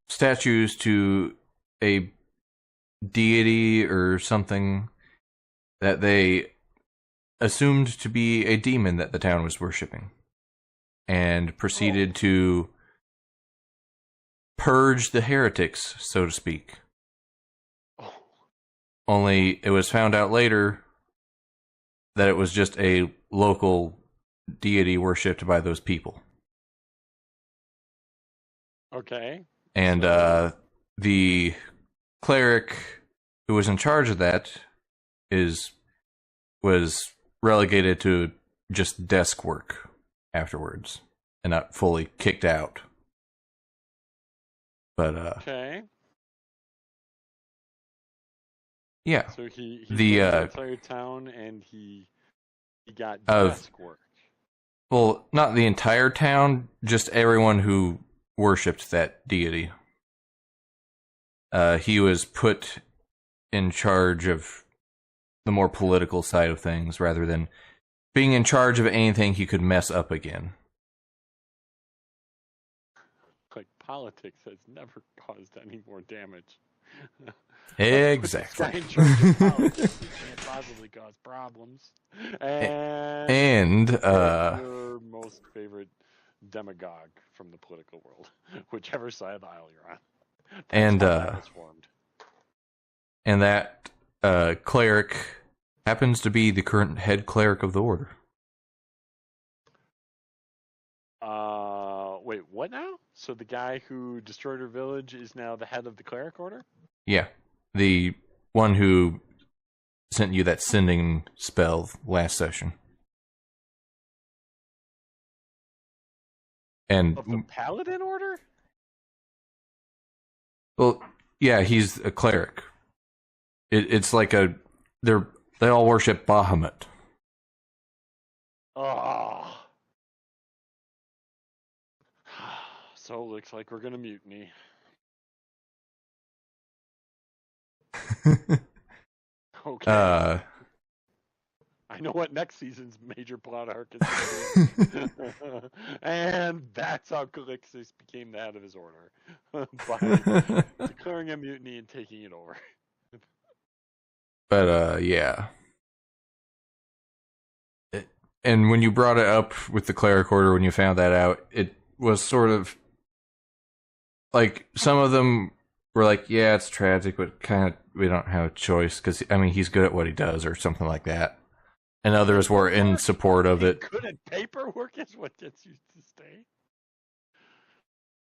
statues to a deity or something that they assumed to be a demon that the town was worshipping, and proceeded to purge the heretics, so to speak. Oh, Only it was found out later that it was just a local deity worshipped by those people. okay. And the cleric who was in charge of that was relegated to just desk work afterwards, and not fully kicked out. But Okay. yeah, So he The, moved the entire town, and he got Of- desk work. well, not the entire town, just everyone who worshipped that deity. He was put in charge of the more political side of things, rather than being in charge of anything he could mess up again. Like, politics has never caused any more damage. Exactly. Put this guy in charge of politics, he can't possibly cause problems. And your most favorite demagogue from the political world, whichever side of the aisle you're on. That's And, how that was formed. and that cleric happens to be the current head cleric of the order. Wait, what now? So the guy who destroyed her village is now the head of the cleric order? Yeah, the one who sent you that sending spell last session. And Of the paladin order? well, yeah, he's a cleric. It's like they all worship Bahamut. Oh. So it looks like we're gonna mutiny. Okay. I know what next season's major plot arc is. And that's how Calixtus became the head of his order. By declaring a mutiny and taking it over. But yeah. And when you brought it up with the cleric order, when you found that out, it was sort of like some of them were like, yeah, it's tragic, but kind of we don't have a choice because I mean he's good at what he does or something like that. And others were in support of it. Good at paperwork is what gets you to stay.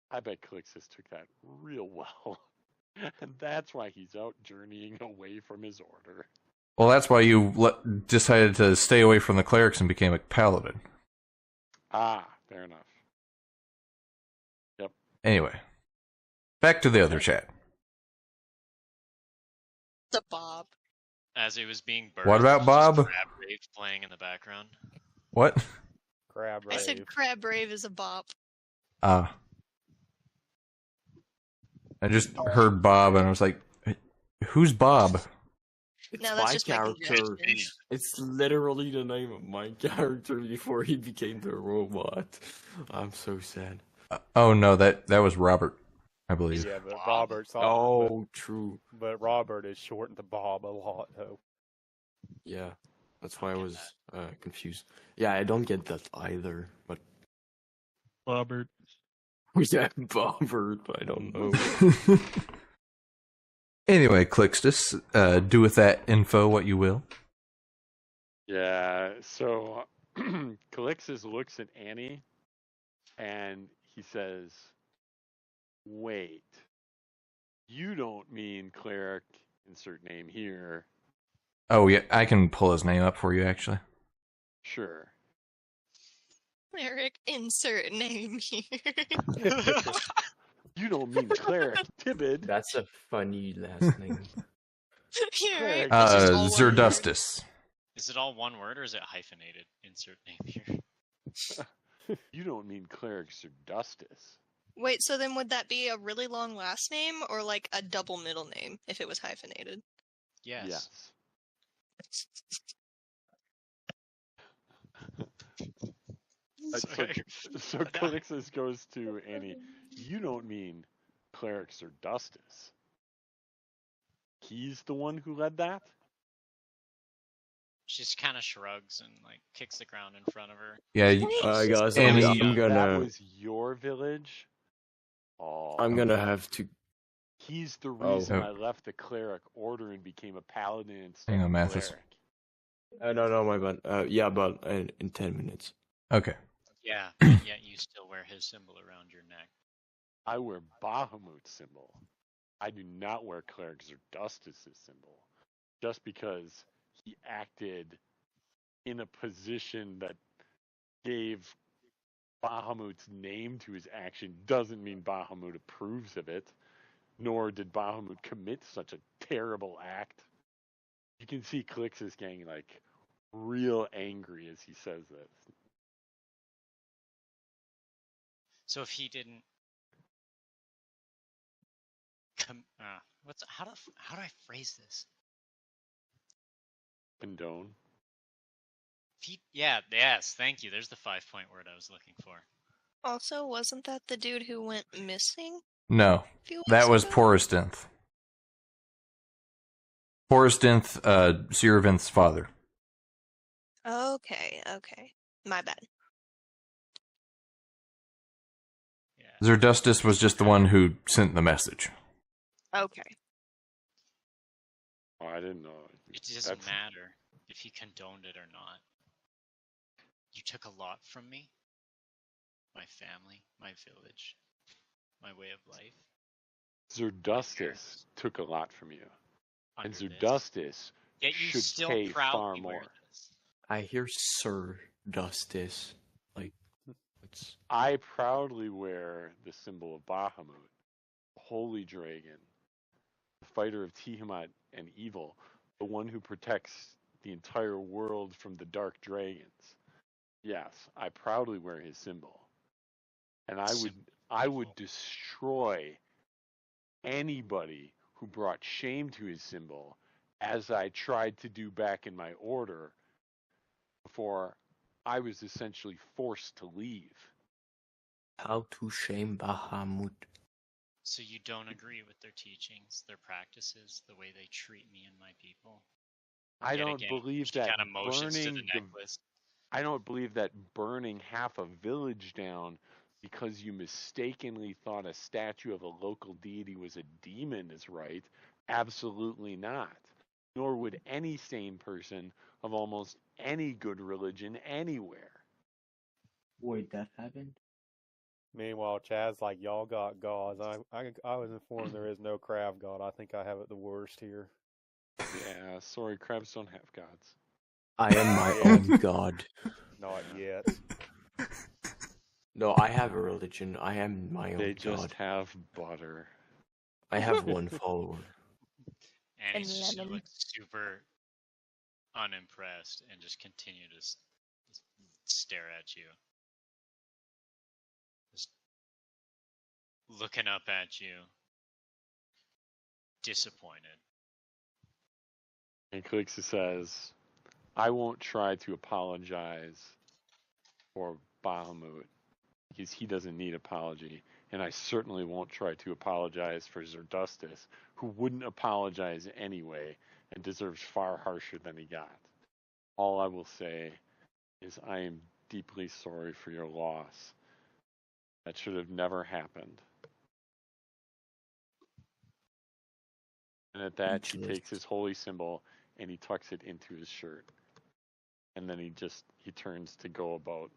I bet Calixtus took that real well. And that's why he's out journeying away from his order. Well, that's why you decided to stay away from the clerics and became a paladin. Ah, fair enough. Yep. Anyway, back to the other chat. The Bob. As it was being birthed, What about just Bob? Crab Rave playing in the background. What? Crab I said rave. Crab Rave is a bop. I just heard Bob and I was like, who's Bob? It's No, that's my just my character. conjecture. It's literally the name of my character before he became the robot. I'm so sad. Oh no, that was Robert, I believe. Yeah, but Bob? Robert's Oh, true. but Robert is shortened to Bob a lot though. Yeah, that's why I was confused. Yeah, I don't get that either. But Robert. yeah, Bobbert, I don't know. Anyway, Clixtus, do with that info what you will. Yeah, so Calixtus looks at Annie and he says, wait, you don't mean cleric, insert name here. Oh yeah, I can pull his name up for you actually. Sure. Eric, insert name here. You don't mean cleric, Tibid. That's a funny last name. Yeah, right? Uh, It's just all one word. Zerdustus. Is it all one word or is it hyphenated? Insert name here. You don't mean Cleric Zerdustus. Wait, so then would that be a really long last name or like a double middle name if it was hyphenated? Yes. So Calixus goes to Annie. You don't mean Cleric Zerdustus. He's the one who led that? She just kind of shrugs and like kicks the ground in front of her. Yeah, guys, Annie- I'm That gonna was your village? Oh, I'm gonna have to. he's the reason Oh. I left the cleric order and became a paladin instead Hang on, of Mathis. cleric. No, my bad. Yeah, but in 10 minutes. Okay. Yeah, and yet you still wear his symbol around your neck. I wear Bahamut's symbol. I do not wear Cleric Zerdustus' symbol. Just because he acted in a position that gave Bahamut's name to his action doesn't mean Bahamut approves of it, nor did Bahamut commit such a terrible act. You can see Calixus getting like real angry as he says this. So if he didn't how do I phrase this? Condone. Yes, thank you. There's the 5-point word I was looking for. Also, wasn't that the dude who went missing No, a few that weeks was ago? Porostinth. Porostinth, Sirvinth's father. Okay. My bad. Yeah. Zerdustus was just the one who sent the message. Okay. Oh, I didn't know. It doesn't matter if he condoned it or not. You took a lot from me, my family, my village, my way of life. Zerdustus took a lot from you. And Under this. Zerdustus Yet you should still pay proudly far wear more. this. I hear Sir Dustus. Like, it's. I proudly wear the symbol of Bahamut, the holy dragon, the fighter of Tiamat and evil, the one who protects the entire world from the dark dragons. Yes, I proudly wear his symbol. And I would destroy anybody who brought shame to his symbol, as I tried to do back in my order before I was essentially forced to leave. How to shame Bahamut. So you don't agree with their teachings, their practices, the way they treat me and my people? I don't believe that kind of motions to the burning necklace. I don't believe that burning half a village down because you mistakenly thought a statue of a local deity was a demon is right. Absolutely not. Nor would any sane person of almost any good religion anywhere. Wait, that happened? Meanwhile, Chad's like, y'all got gods. I was informed there is no crab god. I think I have it the worst here. Yeah, sorry, crabs don't have gods. I am my own god. Not yet. No, I have a religion. I am my own They god. just have butter. I have one follower. And he's just lemon. look super unimpressed and just continue to just stare at you. Just looking up at you. Disappointed. And Calixtus says, I won't try to apologize for Bahamut because he doesn't need apology. And I certainly won't try to apologize for Zerdustus, who wouldn't apologize anyway and deserves far harsher than he got. All I will say is I am deeply sorry for your loss. That should have never happened. And at that, he takes his holy symbol and he tucks it into his shirt. And then he turns to go about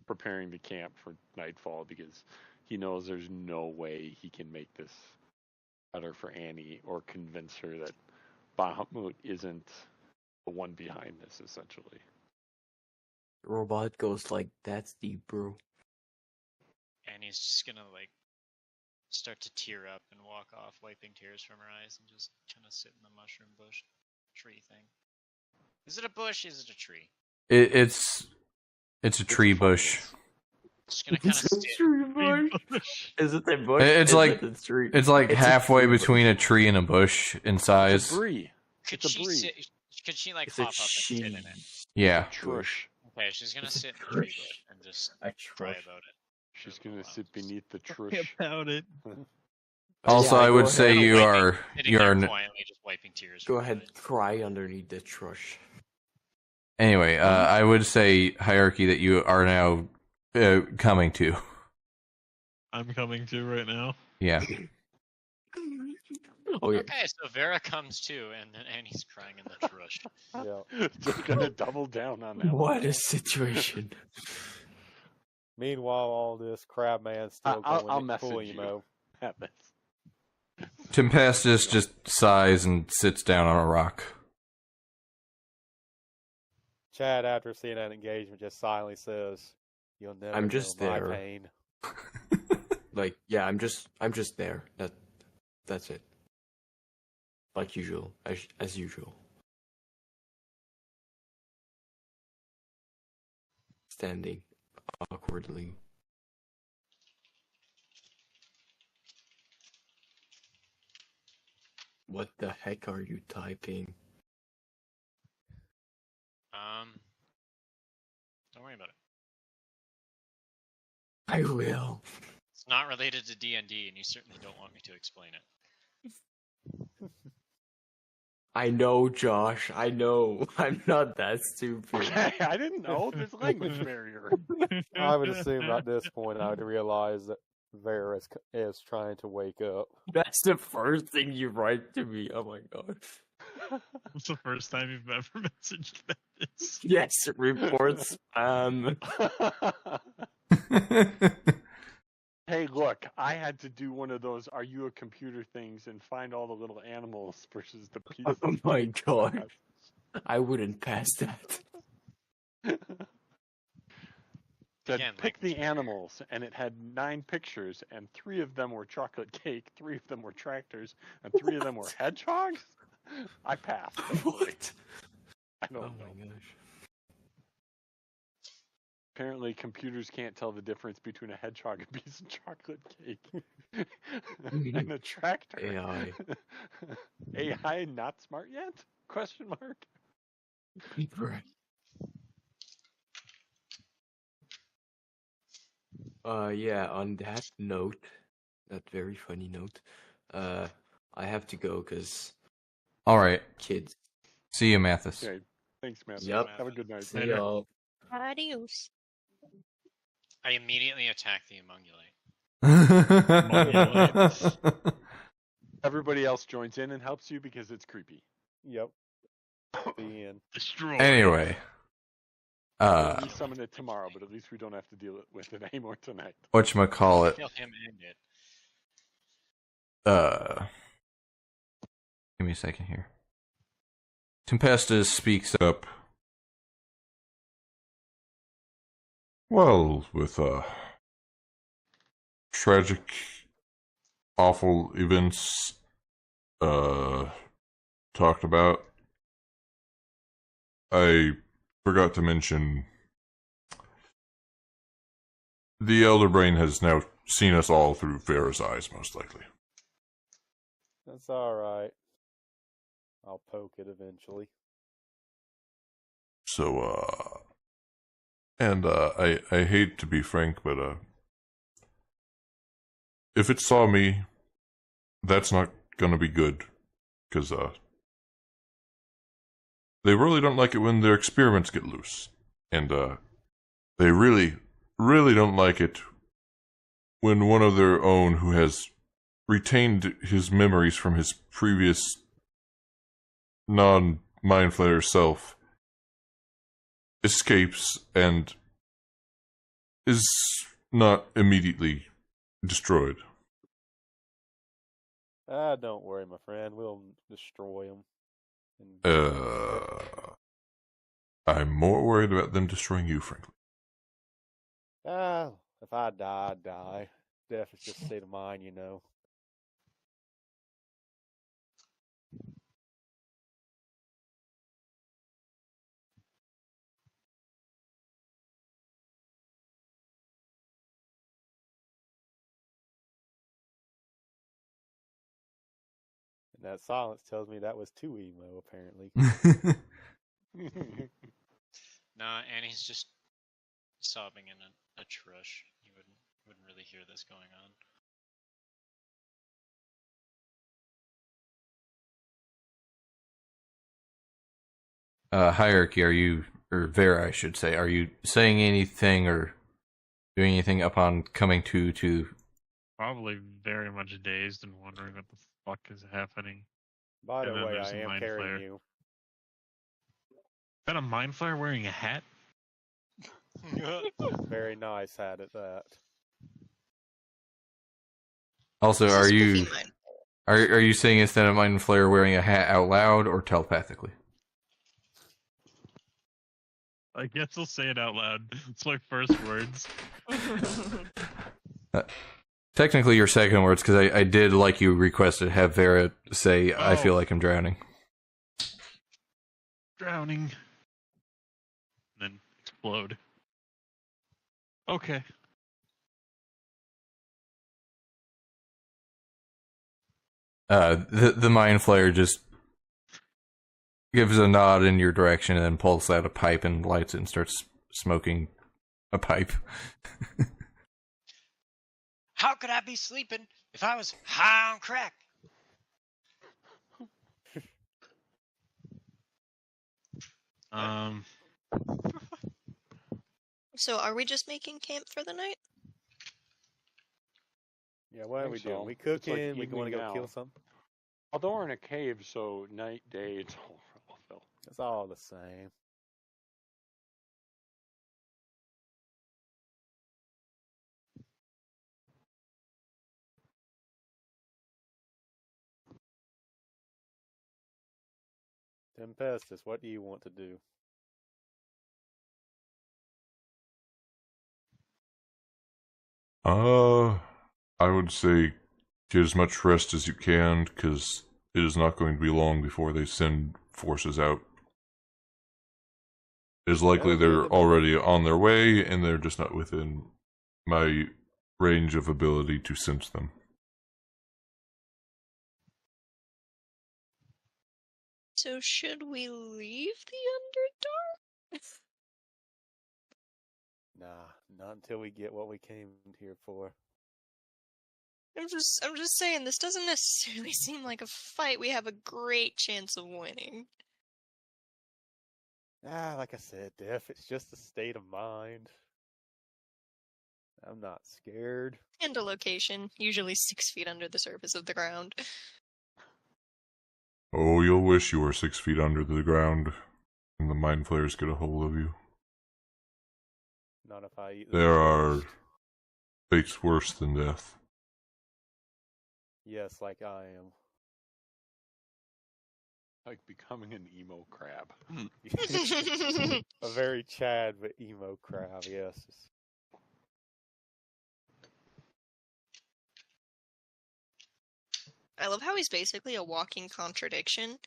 preparing the camp for nightfall because he knows there's no way he can make this better for Annie or convince her that Bahamut isn't the one behind this, essentially. Robot goes like, that's deep, bro. And he's just gonna like start to tear up and walk off, wiping tears from her eyes, and just kind of sit in the mushroom bush tree thing. Is it a bush? Is it a tree? It's It's a tree bush. Just gonna kind of sit. Is it a bush? It's Is like it a tree? it's like It's a halfway tree bush. between a tree and a bush in It's size. a brie. Could It's a she brie. sit? Could she like It's a hop up and sit in it? Yeah. Trush. Okay, she's gonna It's a sit in the tree trush. bush and just A cry trush. about it. She's for a gonna little sit while. beneath the Sorry trush. about it. Also, Yeah, I go would say ahead. you Wiping- are Sitting you there are quietly, just wiping tears. Go from ahead, her eyes. cry underneath the trush. anyway. I would say hierarchy that you are now coming to. I'm coming to right now. Yeah. Oh yeah. Okay, so Vera comes too, and then Annie's crying in the trush. Yeah. Just gonna double down on that. What a situation. Meanwhile, all this crab man's still I'll going message full you. emo. At this. Tempestus just sighs and sits down on a rock. Chad, after seeing that engagement, just silently says, "You'll never I'm just know my there. pain." Like, yeah, I'm just there. That's it. Like usual, as usual. Standing awkwardly. What the heck are you typing? Don't worry about it. I will. It's not related to D&D, and you certainly don't want me to explain it. I know, Josh. I know. I'm not that stupid. I didn't know. There's a language barrier. I would assume at this point I would realize that Vera is trying to wake up. That's the first thing you write to me. Oh my god. It's the first time you've ever messaged this. Yes, report spam. Hey, look, I had to do one of those "Are you a computer?" things and find all the little animals versus the pieces. Oh my god. I wouldn't pass that. Said, Again, pick the language barrier. animals, and it had 9 pictures, and 3 of them were chocolate cake, 3 of them were tractors, and 3 of them were hedgehogs. I passed. What? I Oh don't know. my gosh. Apparently, computers can't tell the difference between a hedgehog and a piece of chocolate cake and a tractor. AI. AI not smart yet? Question mark. Right. Yeah, on that note, that very funny note, I have to go because All right. kids. See you, Mathis. Okay. Thanks, man. Yep. Have a good night. See y'all. Adios. I immediately attack the Amungulate. Everybody else joins in and helps you because it's creepy. Yep. The end. Destroy. Anyway. We'll resummon it tomorrow, but at least we don't have to deal with it anymore tonight. Whatchamacallit. Kill him and it. Give me a second here. Tempestus speaks up. Well, with tragic, awful events talked about, I forgot to mention the Elder Brain has now seen us all through Vera's eyes, most likely. That's alright. I'll poke it eventually. So, and I hate to be frank, but if it saw me, that's not gonna be good, because they really don't like it when their experiments get loose, and they really, really don't like it when one of their own who has retained his memories from his previous non-Mind Flayer self escapes and is not immediately destroyed. Don't worry, my friend. We'll destroy him. I'm more worried about them destroying you, frankly. If I die, I die. Death is just a state of mind, you know. That silence tells me that was too emo, apparently. Nah, Annie's just sobbing in a trush. You wouldn't really hear this going on. Hierarchy, or Vera, I should say, are you saying anything or doing anything upon coming to? Probably very much dazed and wondering what the fuck is happening. By the And then way, there's I a am mind carrying flare. you. Is that a mind flare wearing a hat? Very nice hat at that. Also, It's a are spooky you mind. are you saying instead of mind flare wearing a hat out loud or telepathically? I guess I'll say it out loud. It's my first words. Technically, your second words, because I did, like you requested, have Vera say, "I feel like I'm drowning." Drowning. And then explode. Okay. The mind flare just gives a nod in your direction and then pulls out a pipe and lights it and starts smoking a pipe. How could I be sleeping if I was high on crack? So are we just making camp for the night? Yeah, what are we think so. doing? We It's like cooking? We want to evening go now. kill something? Although we're in a cave, so night, day, it's all relative. It's all the same. Tempestus, what do you want to do? I would say get as much rest as you can, because it is not going to be long before they send forces out. It is likely That would be they're the- already on their way, and they're just not within my range of ability to sense them. So should we leave the Underdark? Nah, not until we get what we came here for. I'm just saying, this doesn't necessarily seem like a fight we have a great chance of winning. Like I said, Def, it's just a state of mind. I'm not scared. And a location, usually 6 feet under the surface of the ground. Oh, you'll wish you were 6 feet under the ground, and the mind flayers get a hold of you. Not if I eat the There are toast. fates worse than death. Yes, like I am. Like becoming an emo crab. A very Chad but emo crab, yes. I love how he's basically a walking contradiction.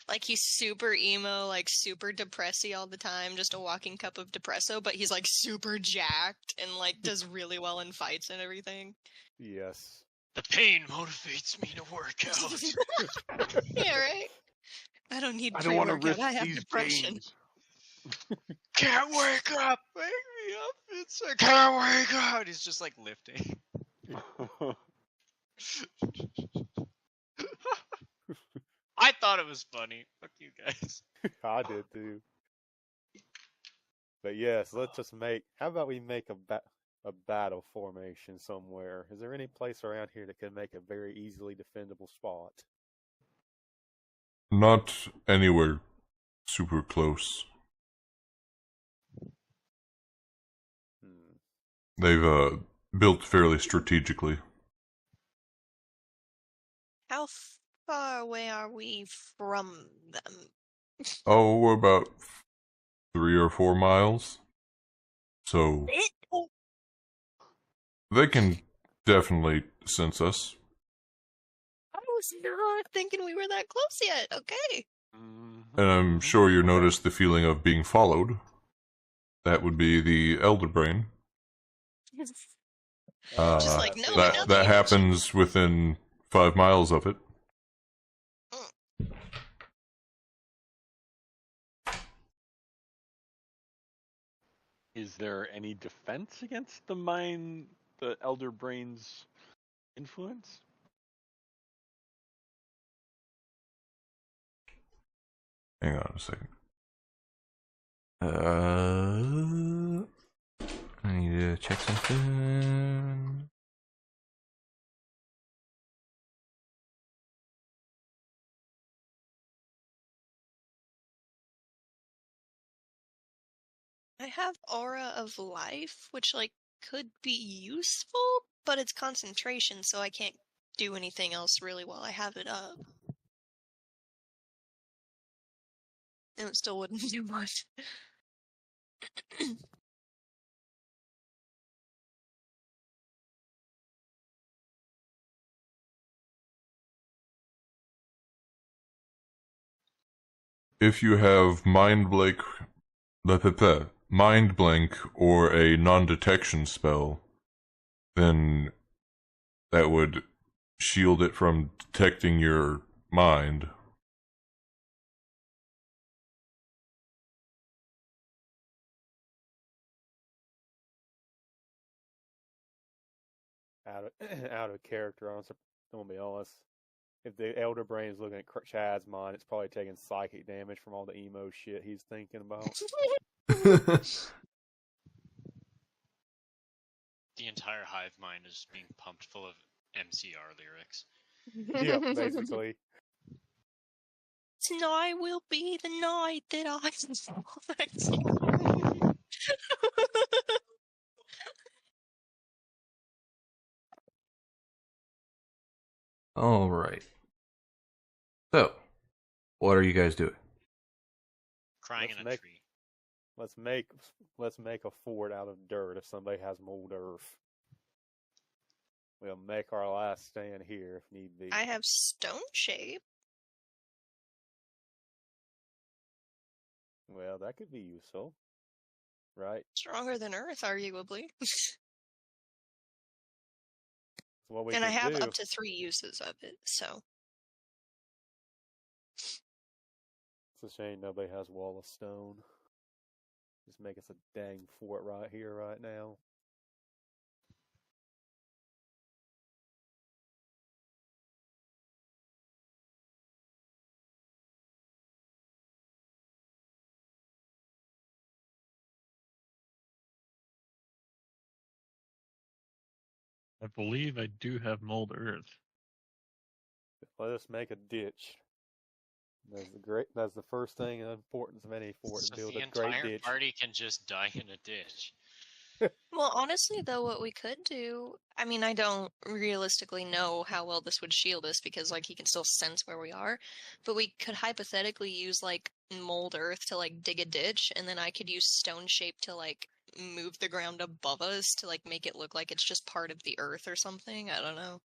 Like, he's super emo, like, super depressy all the time, just a walking cup of depresso, but he's, like, super jacked and, like, does really well in fights and everything. Yes. The pain motivates me to work out. Yeah, right? I don't need I don't want to pre-workout, risk I have these depression. gains. Can't wake up! Wake me up! It's I can't wake up! He's just like lifting. I thought it was funny. Fuck you guys. I did too. But yes, let's just make. How about we make a battle formation somewhere? Is there any place around here that could make a very easily defendable spot? Not anywhere super close. Hmm. They've built fairly strategically. How far away are we from them? Oh, we're about 3 or 4 miles. So they can definitely sense us. I was not thinking we were that close yet. Okay. And I'm sure you noticed the feeling of being followed. That would be the elder brain. Just like, no, that happens within 5 miles of it. Is there any defense against the Elder Brain's influence? Hang on a second. I need to check something. I have Aura of Life, which like could be useful, but it's concentration, so I can't do anything else really while I have it up. And it still wouldn't do much. If you have mind blank or a non-detection spell, then that would shield it from detecting your mind. Out of character, I'm gonna be honest. If the Elder Brain is looking at Chad's mind, it's probably taking psychic damage from all the emo shit he's thinking about. The entire hive mind is being pumped full of MCR lyrics. Yeah, basically. Tonight will be the night that I All right. So, what are you guys doing? Crying in a tree. Let's make a fort out of dirt if somebody has mold earth. We'll make our last stand here if need be. I have Stone Shape. Well, that could be useful. Right? Stronger than Earth, arguably. So what we And I can have do, up to 3 uses of it, so. it's a shame nobody has wall of stone. Just make us a dang fort right here, right now. I believe I do have mold earth. Let us make a ditch. That's the first thing in importance of any fort, So to build the a great entire ditch. party can just die in a ditch. Well, honestly, though, what we could do, I mean, I don't realistically know how well this would shield us because, like, he can still sense where we are, but we could hypothetically use, like, mold earth to, like, dig a ditch, and then I could use stone shape to, like, move the ground above us to, like, make it look like it's just part of the earth or something. I don't know.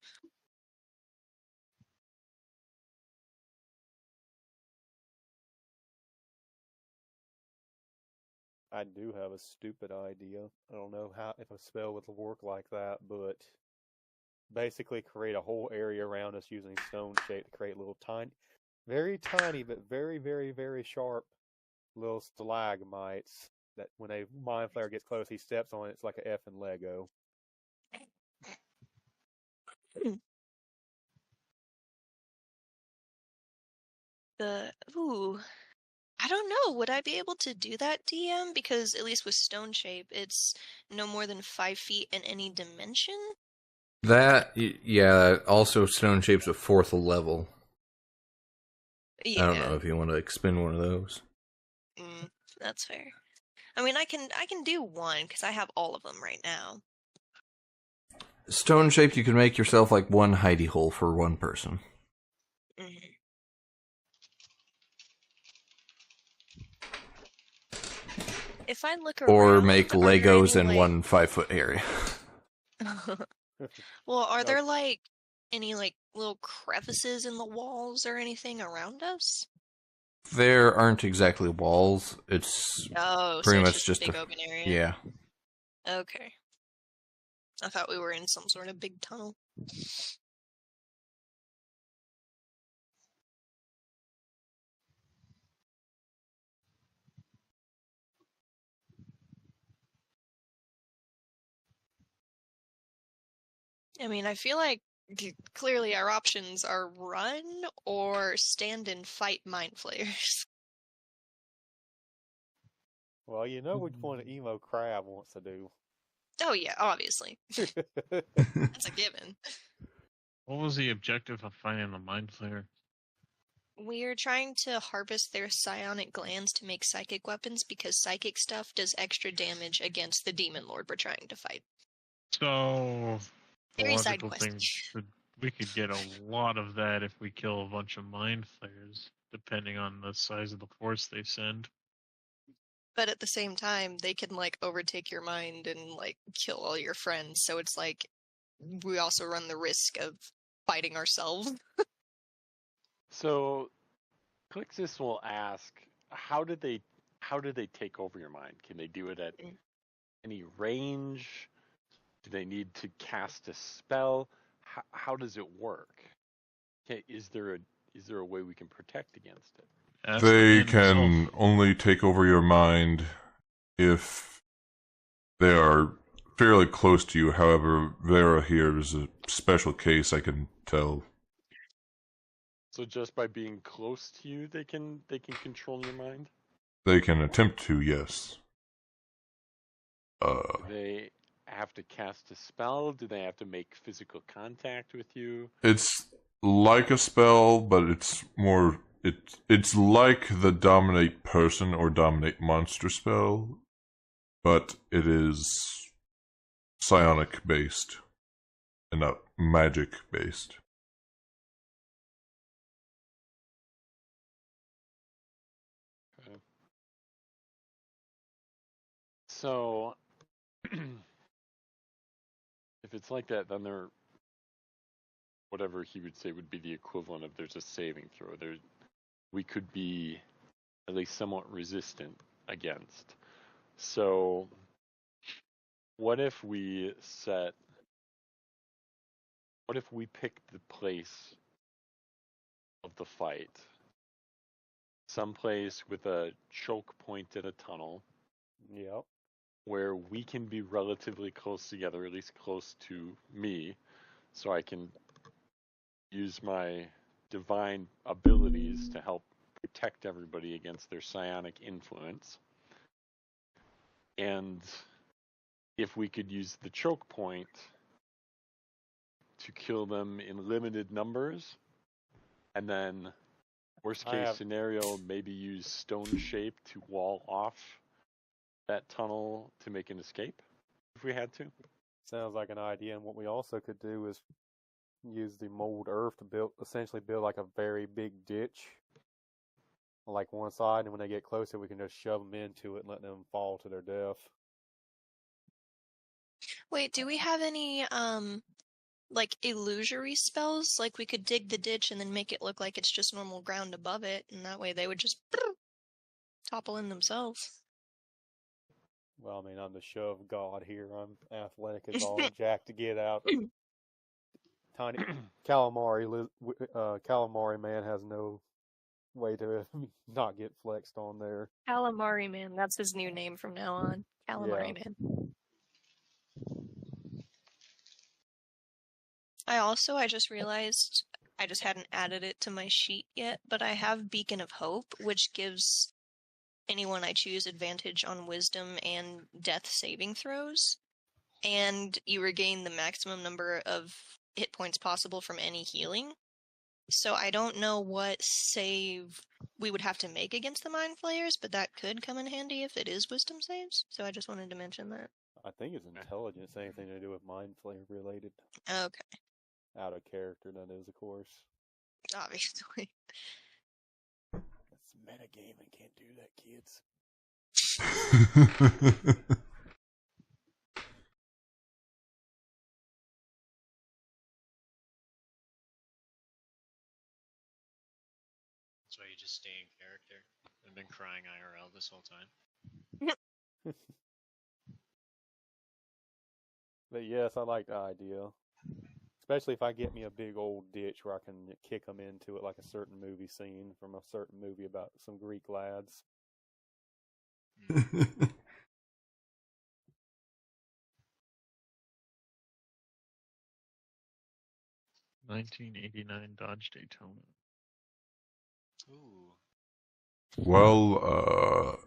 I do have a stupid idea. I don't know if a spell would work like that, but basically create a whole area around us using stone shape to create little very tiny, but very, very, very sharp little stalagmites that when a mind flayer gets close, he steps on it. It's like a effing Lego. Ooh. I don't know. Would I be able to do that, DM? Because at least with stone shape, it's no more than 5 feet in any dimension. Yeah, also stone shape's a 4th level. Yeah. I don't know if you want to expend one of those. That's fair. I mean, I can do one because I have all of them right now. Stone shaped, you can make yourself like one hidey hole for one person. Mm-hmm. If I look around, or make are there Legos any, in like... one 5-foot area. Well, are there like any like little crevices in the walls or anything around us? There aren't exactly walls. It's Oh, pretty so it's much just just a big open area. Yeah. Okay. I thought we were in some sort of big tunnel. I mean, I feel like clearly our options are run or stand and fight mind flayers. Well, you know which one Emo Crab wants to do. Oh yeah, obviously. That's a given. What was the objective of finding the mind flayer? We're trying to harvest their psionic glands to make psychic weapons because psychic stuff does extra damage against the demon lord we're trying to fight. So, the Very side logical quest. thing, we could get a lot of that if we kill a bunch of mind flayers, depending on the size of the force they send. But at the same time, they can like overtake your mind and like kill all your friends. So it's like we also run the risk of fighting ourselves. So, Clixis will ask, how did they take over your mind? Can they do it at any range? Do they need to cast a spell? How does it work? Is there a way we can protect against it? Ask the They man can himself. only take over your mind if they are fairly close to you. However, Vera here is a special case, I can tell. So just by being close to you, they can control your mind? They can attempt to, yes. Do they have to cast a spell? Do they have to make physical contact with you? It's like a spell, but it's more. It's like the dominate person or dominate monster spell, but it is psionic based and not magic based. Okay. So, if it's like that, then whatever he would say would be the equivalent of there's a saving throw. We could be at least somewhat resistant against. So, what if we picked the place of the fight? Someplace with a choke point at a tunnel. Yep. Where we can be relatively close together, at least close to me, so I can use my divine abilities to help protect everybody against their psionic influence. And if we could use the choke point to kill them in limited numbers, and then worst case scenario, maybe use stone shape to wall off that tunnel to make an escape if we had to. Sounds like an idea. And what we also could do is use the mold earth to essentially build like a very big ditch on like one side, and when they get closer, we can just shove them into it and let them fall to their death. Wait, do we have any like illusory spells? Like we could dig the ditch and then make it look like it's just normal ground above it, and that way they would just topple in themselves. Well, I mean, I'm the shove god here. I'm athletic as all jack to get out. Tiny calamari man has no way to not get flexed on there. Calamari Man, that's his new name from now on. Calamari Man. I just realized I just hadn't added it to my sheet yet, but I have Beacon of Hope, which gives anyone I choose advantage on wisdom and death saving throws. And you regain the maximum number of hit points possible from any healing. So I don't know what save we would have to make against the Mind Flayers, but that could come in handy if it is wisdom saves. So I just wanted to mention that. I think it's intelligence, anything to do with mind flare related. Okay. Out of character, that is, of course. Obviously. That's metagaming, can't do that, kids. That's why you just stay in character. I've been crying IRL this whole time. But yes, I like the idea. Especially if I get me a big old ditch where I can kick them into it like a certain movie scene from a certain movie about some Greek lads. 1989 Dodge Daytona. Ooh. Well,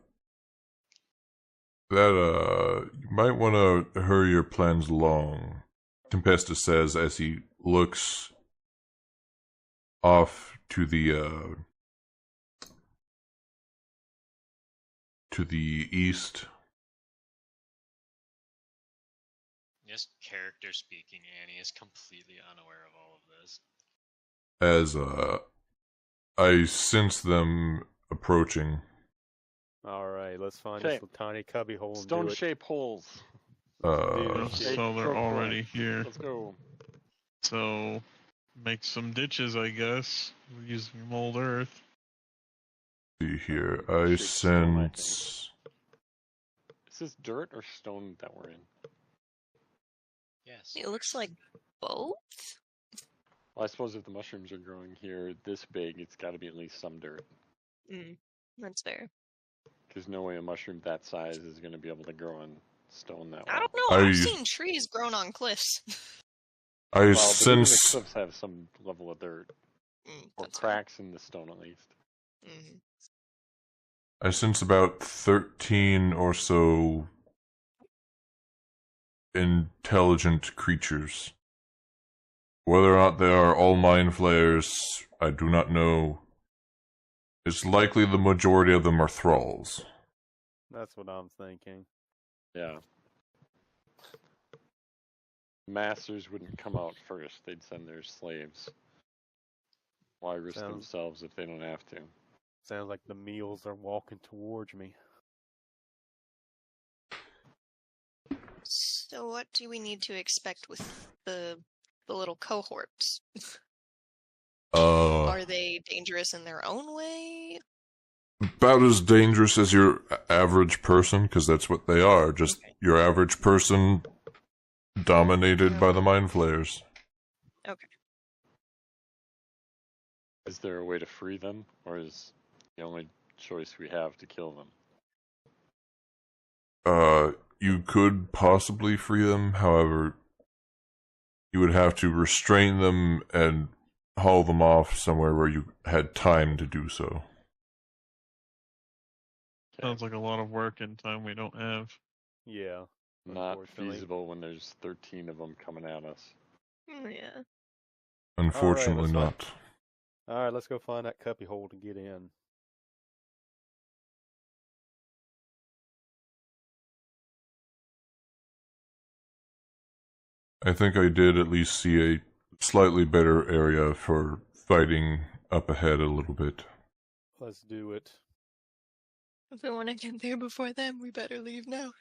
you might want to hurry your plans along, Tempesta says as he looks off to the east. Just character speaking, Annie is completely unaware of all of this. As I sense them approaching. All right, let's find Okay. this tiny cubby hole and do it. Stone-shaped holes. Let's Uh, do Oh, this shit. so they're Choke already points. here. Let's go. So make some ditches, I guess. We're using mold earth. See here, I Shake stone, I think. sense. Is this dirt or stone that we're in? Yes. It looks like both. Well, I suppose if the mushrooms are growing here this big, it's got to be at least some dirt. That's fair. Because no way a mushroom that size is going to be able to grow on stone that well. I don't know. I- I've seen trees grown on cliffs. I Well, but even the sense. cliffs have some level of dirt. Or That's fair. cracks in the stone at least. I sense about 13 or so intelligent creatures. Whether or not they are all mind flayers, I do not know. It's likely the majority of them are thralls. That's what I'm thinking. Yeah. Masters wouldn't come out first. They'd send their slaves. Why risk Sounds- themselves if they don't have to? Sounds like the meals are walking towards me. So what do we need to expect with the little cohorts? Are they dangerous in their own way? About as dangerous as your average person, because that's what they are. Just Okay. your average person dominated by the mind flayers. Okay. Is there a way to free them? Or is the only choice we have to kill them? You could possibly free them, however, you would have to restrain them and haul them off somewhere where you had time to do so. Sounds like a lot of work and time we don't have. Yeah. Not Unfortunately. feasible when there's 13 of them coming at us. Yeah. Unfortunately, let's not. All right, let's go find that cubby hole to get in. I think I did at least see a slightly better area for fighting up ahead a little bit. Let's do it. If we want to get there before them, we better leave now.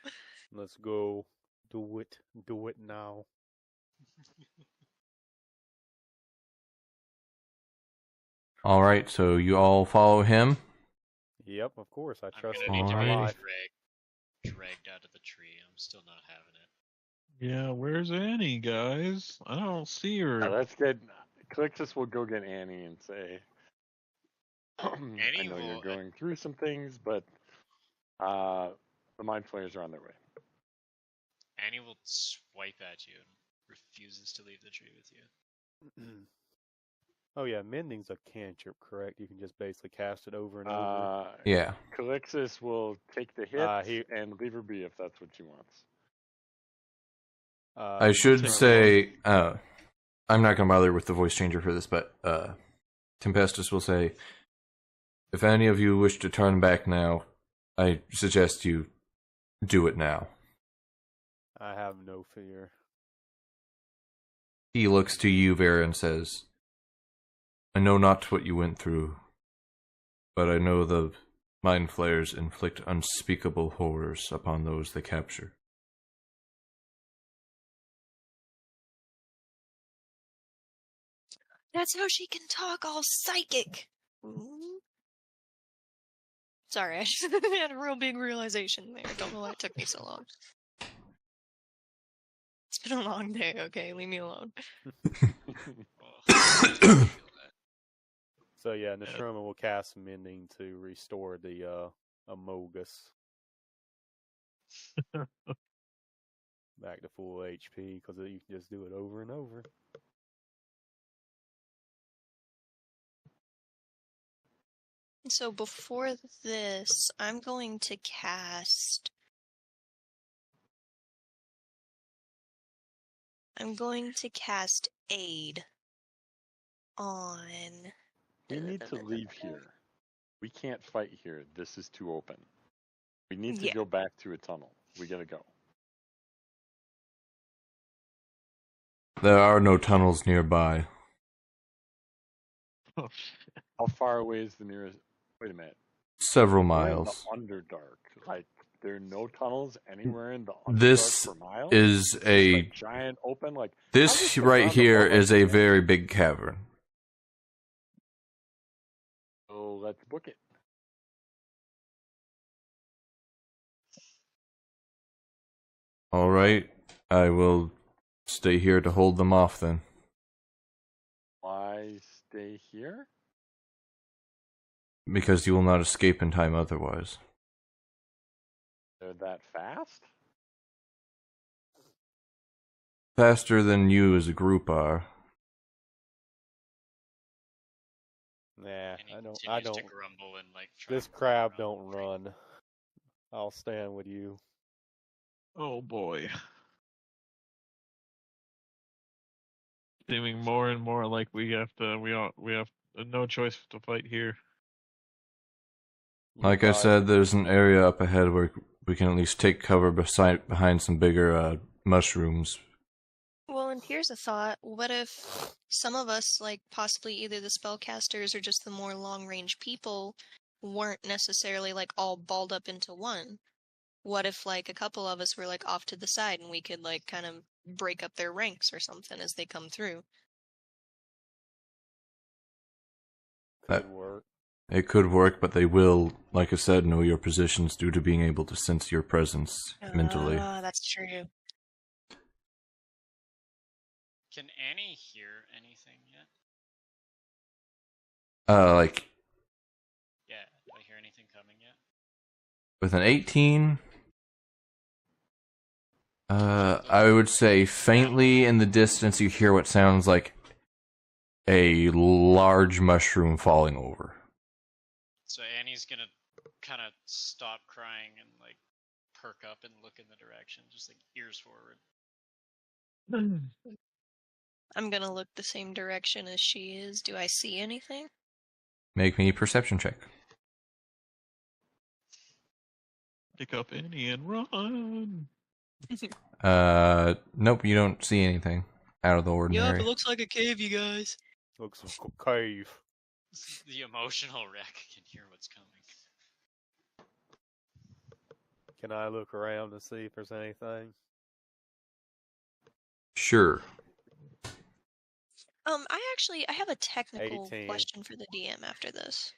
Let's go. Do it. Do it now. All right, so you all follow him. Yep, of course. I I'm trust gonna him need with to my be Alrighty. life. dragged out of the tree. I'm still not having it. Yeah, where's Annie, guys? I don't see her. Let's get. Calixtus will go get Annie and say, I know you're will- going through some things, but the mind flayers are on their way. Annie will swipe at you and refuses to leave the tree with you. Oh yeah, mending's a cantrip, correct? You can just basically cast it over and over. Yeah. Calixtus will take the hit and leave her be if that's what she wants. I should Terminal- say, I'm not going to bother with the voice changer for this, but Tempestus will say, if any of you wish to turn back now, I suggest you do it now. I have no fear. He looks to you, Vera, and says, I know not what you went through, but I know the mind flayers inflict unspeakable horrors upon those they capture. That's how she can talk all psychic. Ooh. Sorry, I just had a real big realization there. Don't know why it took me so long. It's been a long day, okay? Leave me alone. So yeah, Nishroma will cast mending to restore the Amogus back to full HP because you can just do it over and over. So before this, I'm going to cast. Aid on. We need to leave here. We can't fight here. This is too open. We need to Yeah. go back through a tunnel. We gotta go. There are no tunnels nearby. Oh, shit. How far away is the nearest? Wait a minute. Several We're in the miles. Underdark. Like, there are no tunnels anywhere in the Underdark This for miles? is Just a. like giant open, like... This how right does the here ground above is us a connect? very big cavern. So let's book it. Alright, I will stay here to hold them off then. Why stay here? Because you will not escape in time otherwise. They're that fast? Faster than you as a group are. Nah, And he I continues don't. to grumble and like. try This and crab run don't over. run. I'll stand with you. Oh boy. Seeming more and more like we have no choice to fight here. You Like I guys- said, there's an area up ahead where we can at least take cover behind some bigger mushrooms. Well, and here's a thought. What if some of us, like possibly either the spellcasters or just the more long-range people, weren't necessarily like all balled up into one? What if like a couple of us were like off to the side and we could like kind of break up their ranks or something as they come through? could work. It could work, but they will, like I said, know your positions due to being able to sense your presence mentally. Ah, that's true. Can Annie hear anything yet? Like, Yeah, do I hear anything coming yet? with an 18, I would say faintly in the distance you hear what sounds like a large mushroom falling over. So Annie's gonna kind of stop crying and like perk up and look in the direction, just like ears forward. I'm gonna look the same direction as she is. Do I see anything? Make me a perception check. Pick up Annie and run. Nope, you don't see anything out of the ordinary. looks like a cave, you guys. Looks like a cave. The emotional wreck can hear what's coming. Can I look around to see if there's anything? Sure. I have a technical 18. question for the DM after this.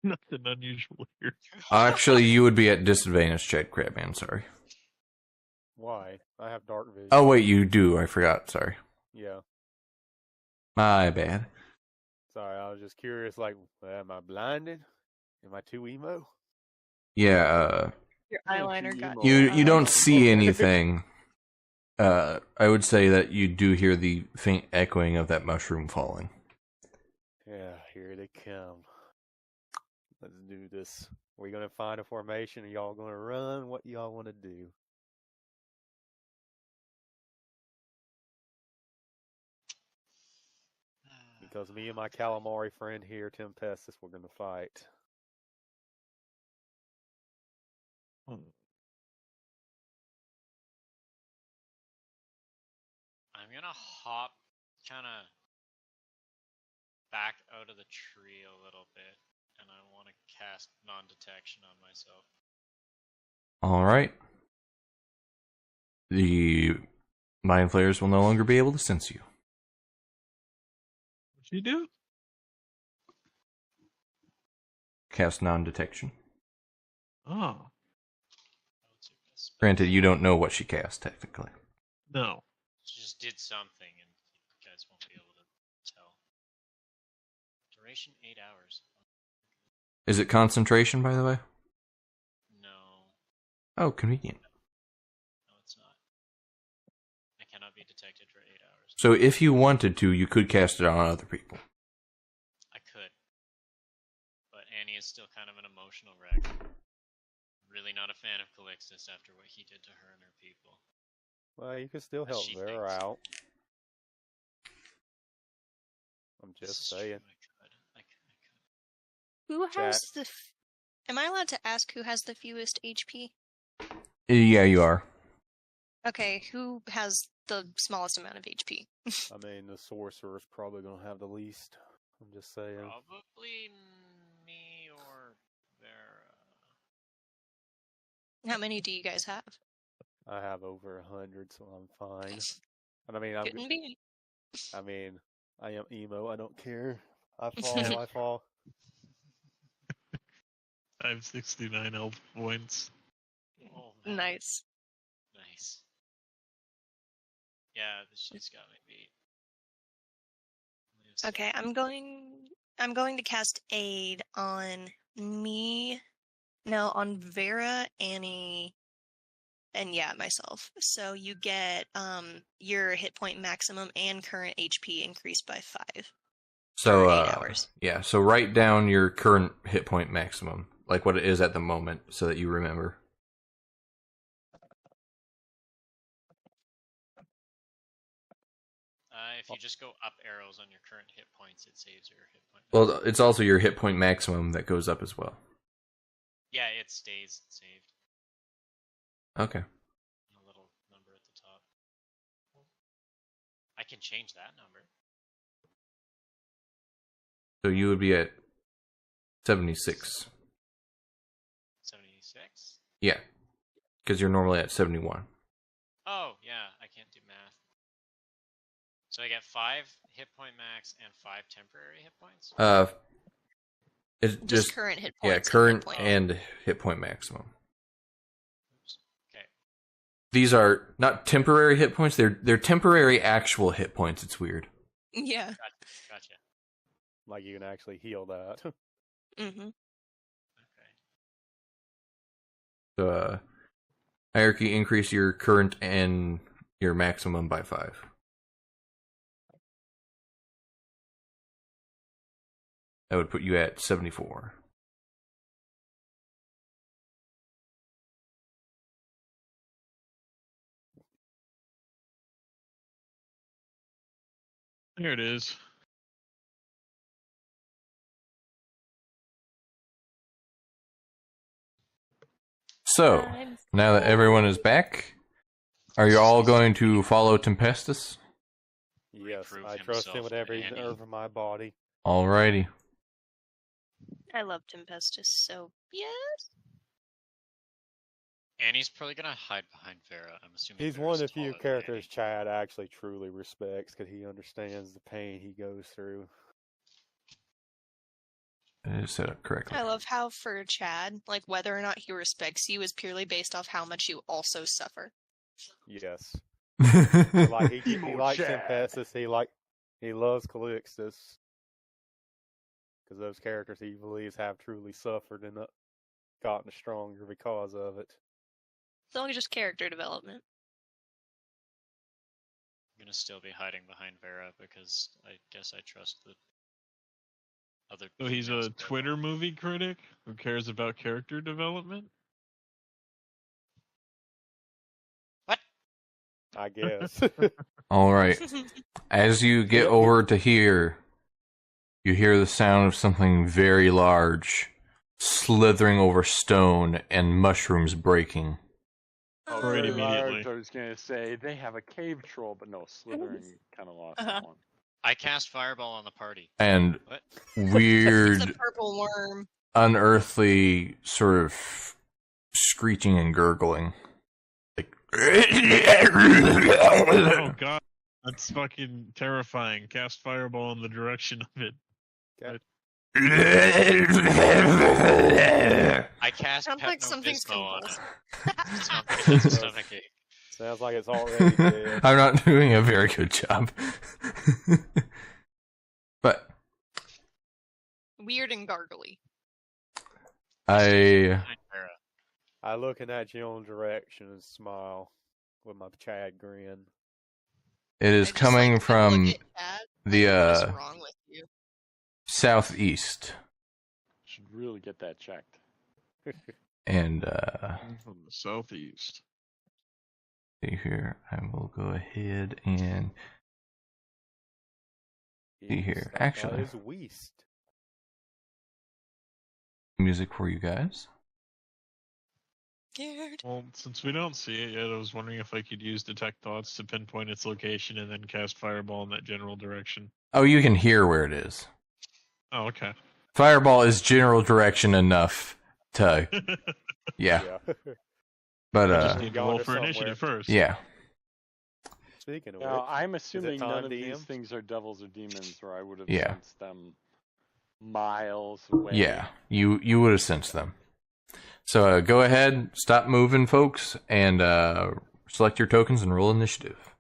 Nothing unusual here. Actually, you would be at disadvantage, Chad Crabman, sorry. Why? I have dark vision. Oh, wait, you do. I forgot, sorry. Yeah. My bad. Sorry, I was just curious, like, am I blinded? Am I too emo? Yeah, Your Yeah, eyeliner too got emo. you don't see anything. I would say that you do hear the faint echoing of that mushroom falling. Yeah, here they come. Let's do this. We're gonna find a formation. Are y'all gonna run? What y'all want to do? Because me and my calamari friend here, Tempestus, we're gonna fight. I'm gonna hop kind of back out of the tree a little bit, and I want to cast non-detection on myself. Alright. The mind flayers will no longer be able to sense you. What'd you do? Cast non-detection. Oh, Granted, you don't know what she cast, technically. no. She just did something, and you guys won't be able to tell. Duration 8 hours. Is it concentration, by the way? No, Oh, convenient. no, it's not. I cannot be detected for 8 hours. So if you wanted to, you could cast it on other people. I could, but Annie is still kind of an emotional wreck. Really not a fan of Calixtus after what he did to her and her people. Well, you could still As help she Vera thinks. out. I'm This just is true, saying. I could. Who Chat. has the? Am I allowed to ask who has the fewest HP? Yeah, you are. Okay, who has the smallest amount of HP? I mean, the sorcerer's probably gonna have the least. I'm just saying. Probably me or Vera. How many do you guys have? I have over 100, so I'm fine. And I mean, Couldn't be. I am emo. I don't care. I fall. I fall. I have 69 health points. Oh, man. Nice. Nice. Yeah, she's got me beat. Okay, I'm going to cast aid on me. No, on Vera, Annie, and yeah, myself. So you get your hit point maximum and current HP increased by 5 So, for 8 hours. yeah, so write down your current hit point maximum, like what it is at the moment, so that you remember. If you just go up arrows on your current hit points, it saves your hit point. Well, it's also your hit point maximum that goes up as well. Yeah, it stays saved. Okay. A little number at the top. I can change that number. So you would be at 76. 76? Yeah. Because you're normally at 71. Oh, yeah, I can't do math. So I get 5 hit point max and 5 temporary hit points? It's Just current hit points. Yeah, and current hit point. and hit point maximum. Oops. Okay. These are not temporary hit points, they're temporary actual hit points. It's weird. Yeah. Gotcha. Like you can actually heal that. Mm-hmm. Okay. So, hierarchy, increase your current and your maximum by 5. That would put you at 74. There it is. So, now that everyone is back, are you all going to follow Tempestus? Yes, Reprove I trust him himself with to every Annie. nerve of my body. Alrighty. I love Tempestus, so yes. Annie's probably gonna hide behind Vera. I'm assuming He's Vera's one of the few taller than characters Annie. Chad actually truly respects because he understands the pain he goes through. I just said it correctly. I love how for Chad, like whether or not he respects you is purely based off how much you also suffer. Yes. Like he Emo likes Chad. Tempestus, he loves Calixtus. Because those characters he believes have truly suffered and gotten stronger because of it. It's only just character development. I'm gonna still be hiding behind Vera because I guess I trust the other. So he's females a more. Twitter movie critic who cares about character development? What? I guess. Alright. As you get over to here, you hear the sound of something very large slithering over stone and mushrooms breaking. Oh, Right very immediately. large, I was gonna say they have a cave troll, but no, slithering kind of lost that one. I cast fireball on the party. And What? It's weird, a purple worm. unearthly sort of screeching and gurgling. Like, Oh god, that's fucking terrifying. Cast fireball in the direction of it. I cast Sounds like something Pepto-Bismol on simple. it. It sounds like it has a stomachache. Sounds like it's already dead. I'm not doing a very good job. But Weird and gargly. I Behind Vera. I look in that general direction and smile with my Chad grin. it is I just, coming like, from look at Chad, the like, what is wrong with you? southeast. Should really get that checked. And From the southeast. see here, I will go ahead and see here. East, Actually, that is west. music for you guys. Scared. Well, since we don't see it yet, I was wondering if I could use Detect Thoughts to pinpoint its location and then cast Fireball in that general direction. Oh, you can hear where it is. Oh, okay. Fireball is general direction enough to, yeah. But I just need to roll Yonder for somewhere. initiative first. yeah. Speaking of Now, which, I'm assuming none time of these DMs? things are devils or demons, or I would have Yeah. sensed them miles away. Yeah, you would have sensed them. So go ahead, stop moving, folks, and select your tokens and roll initiative.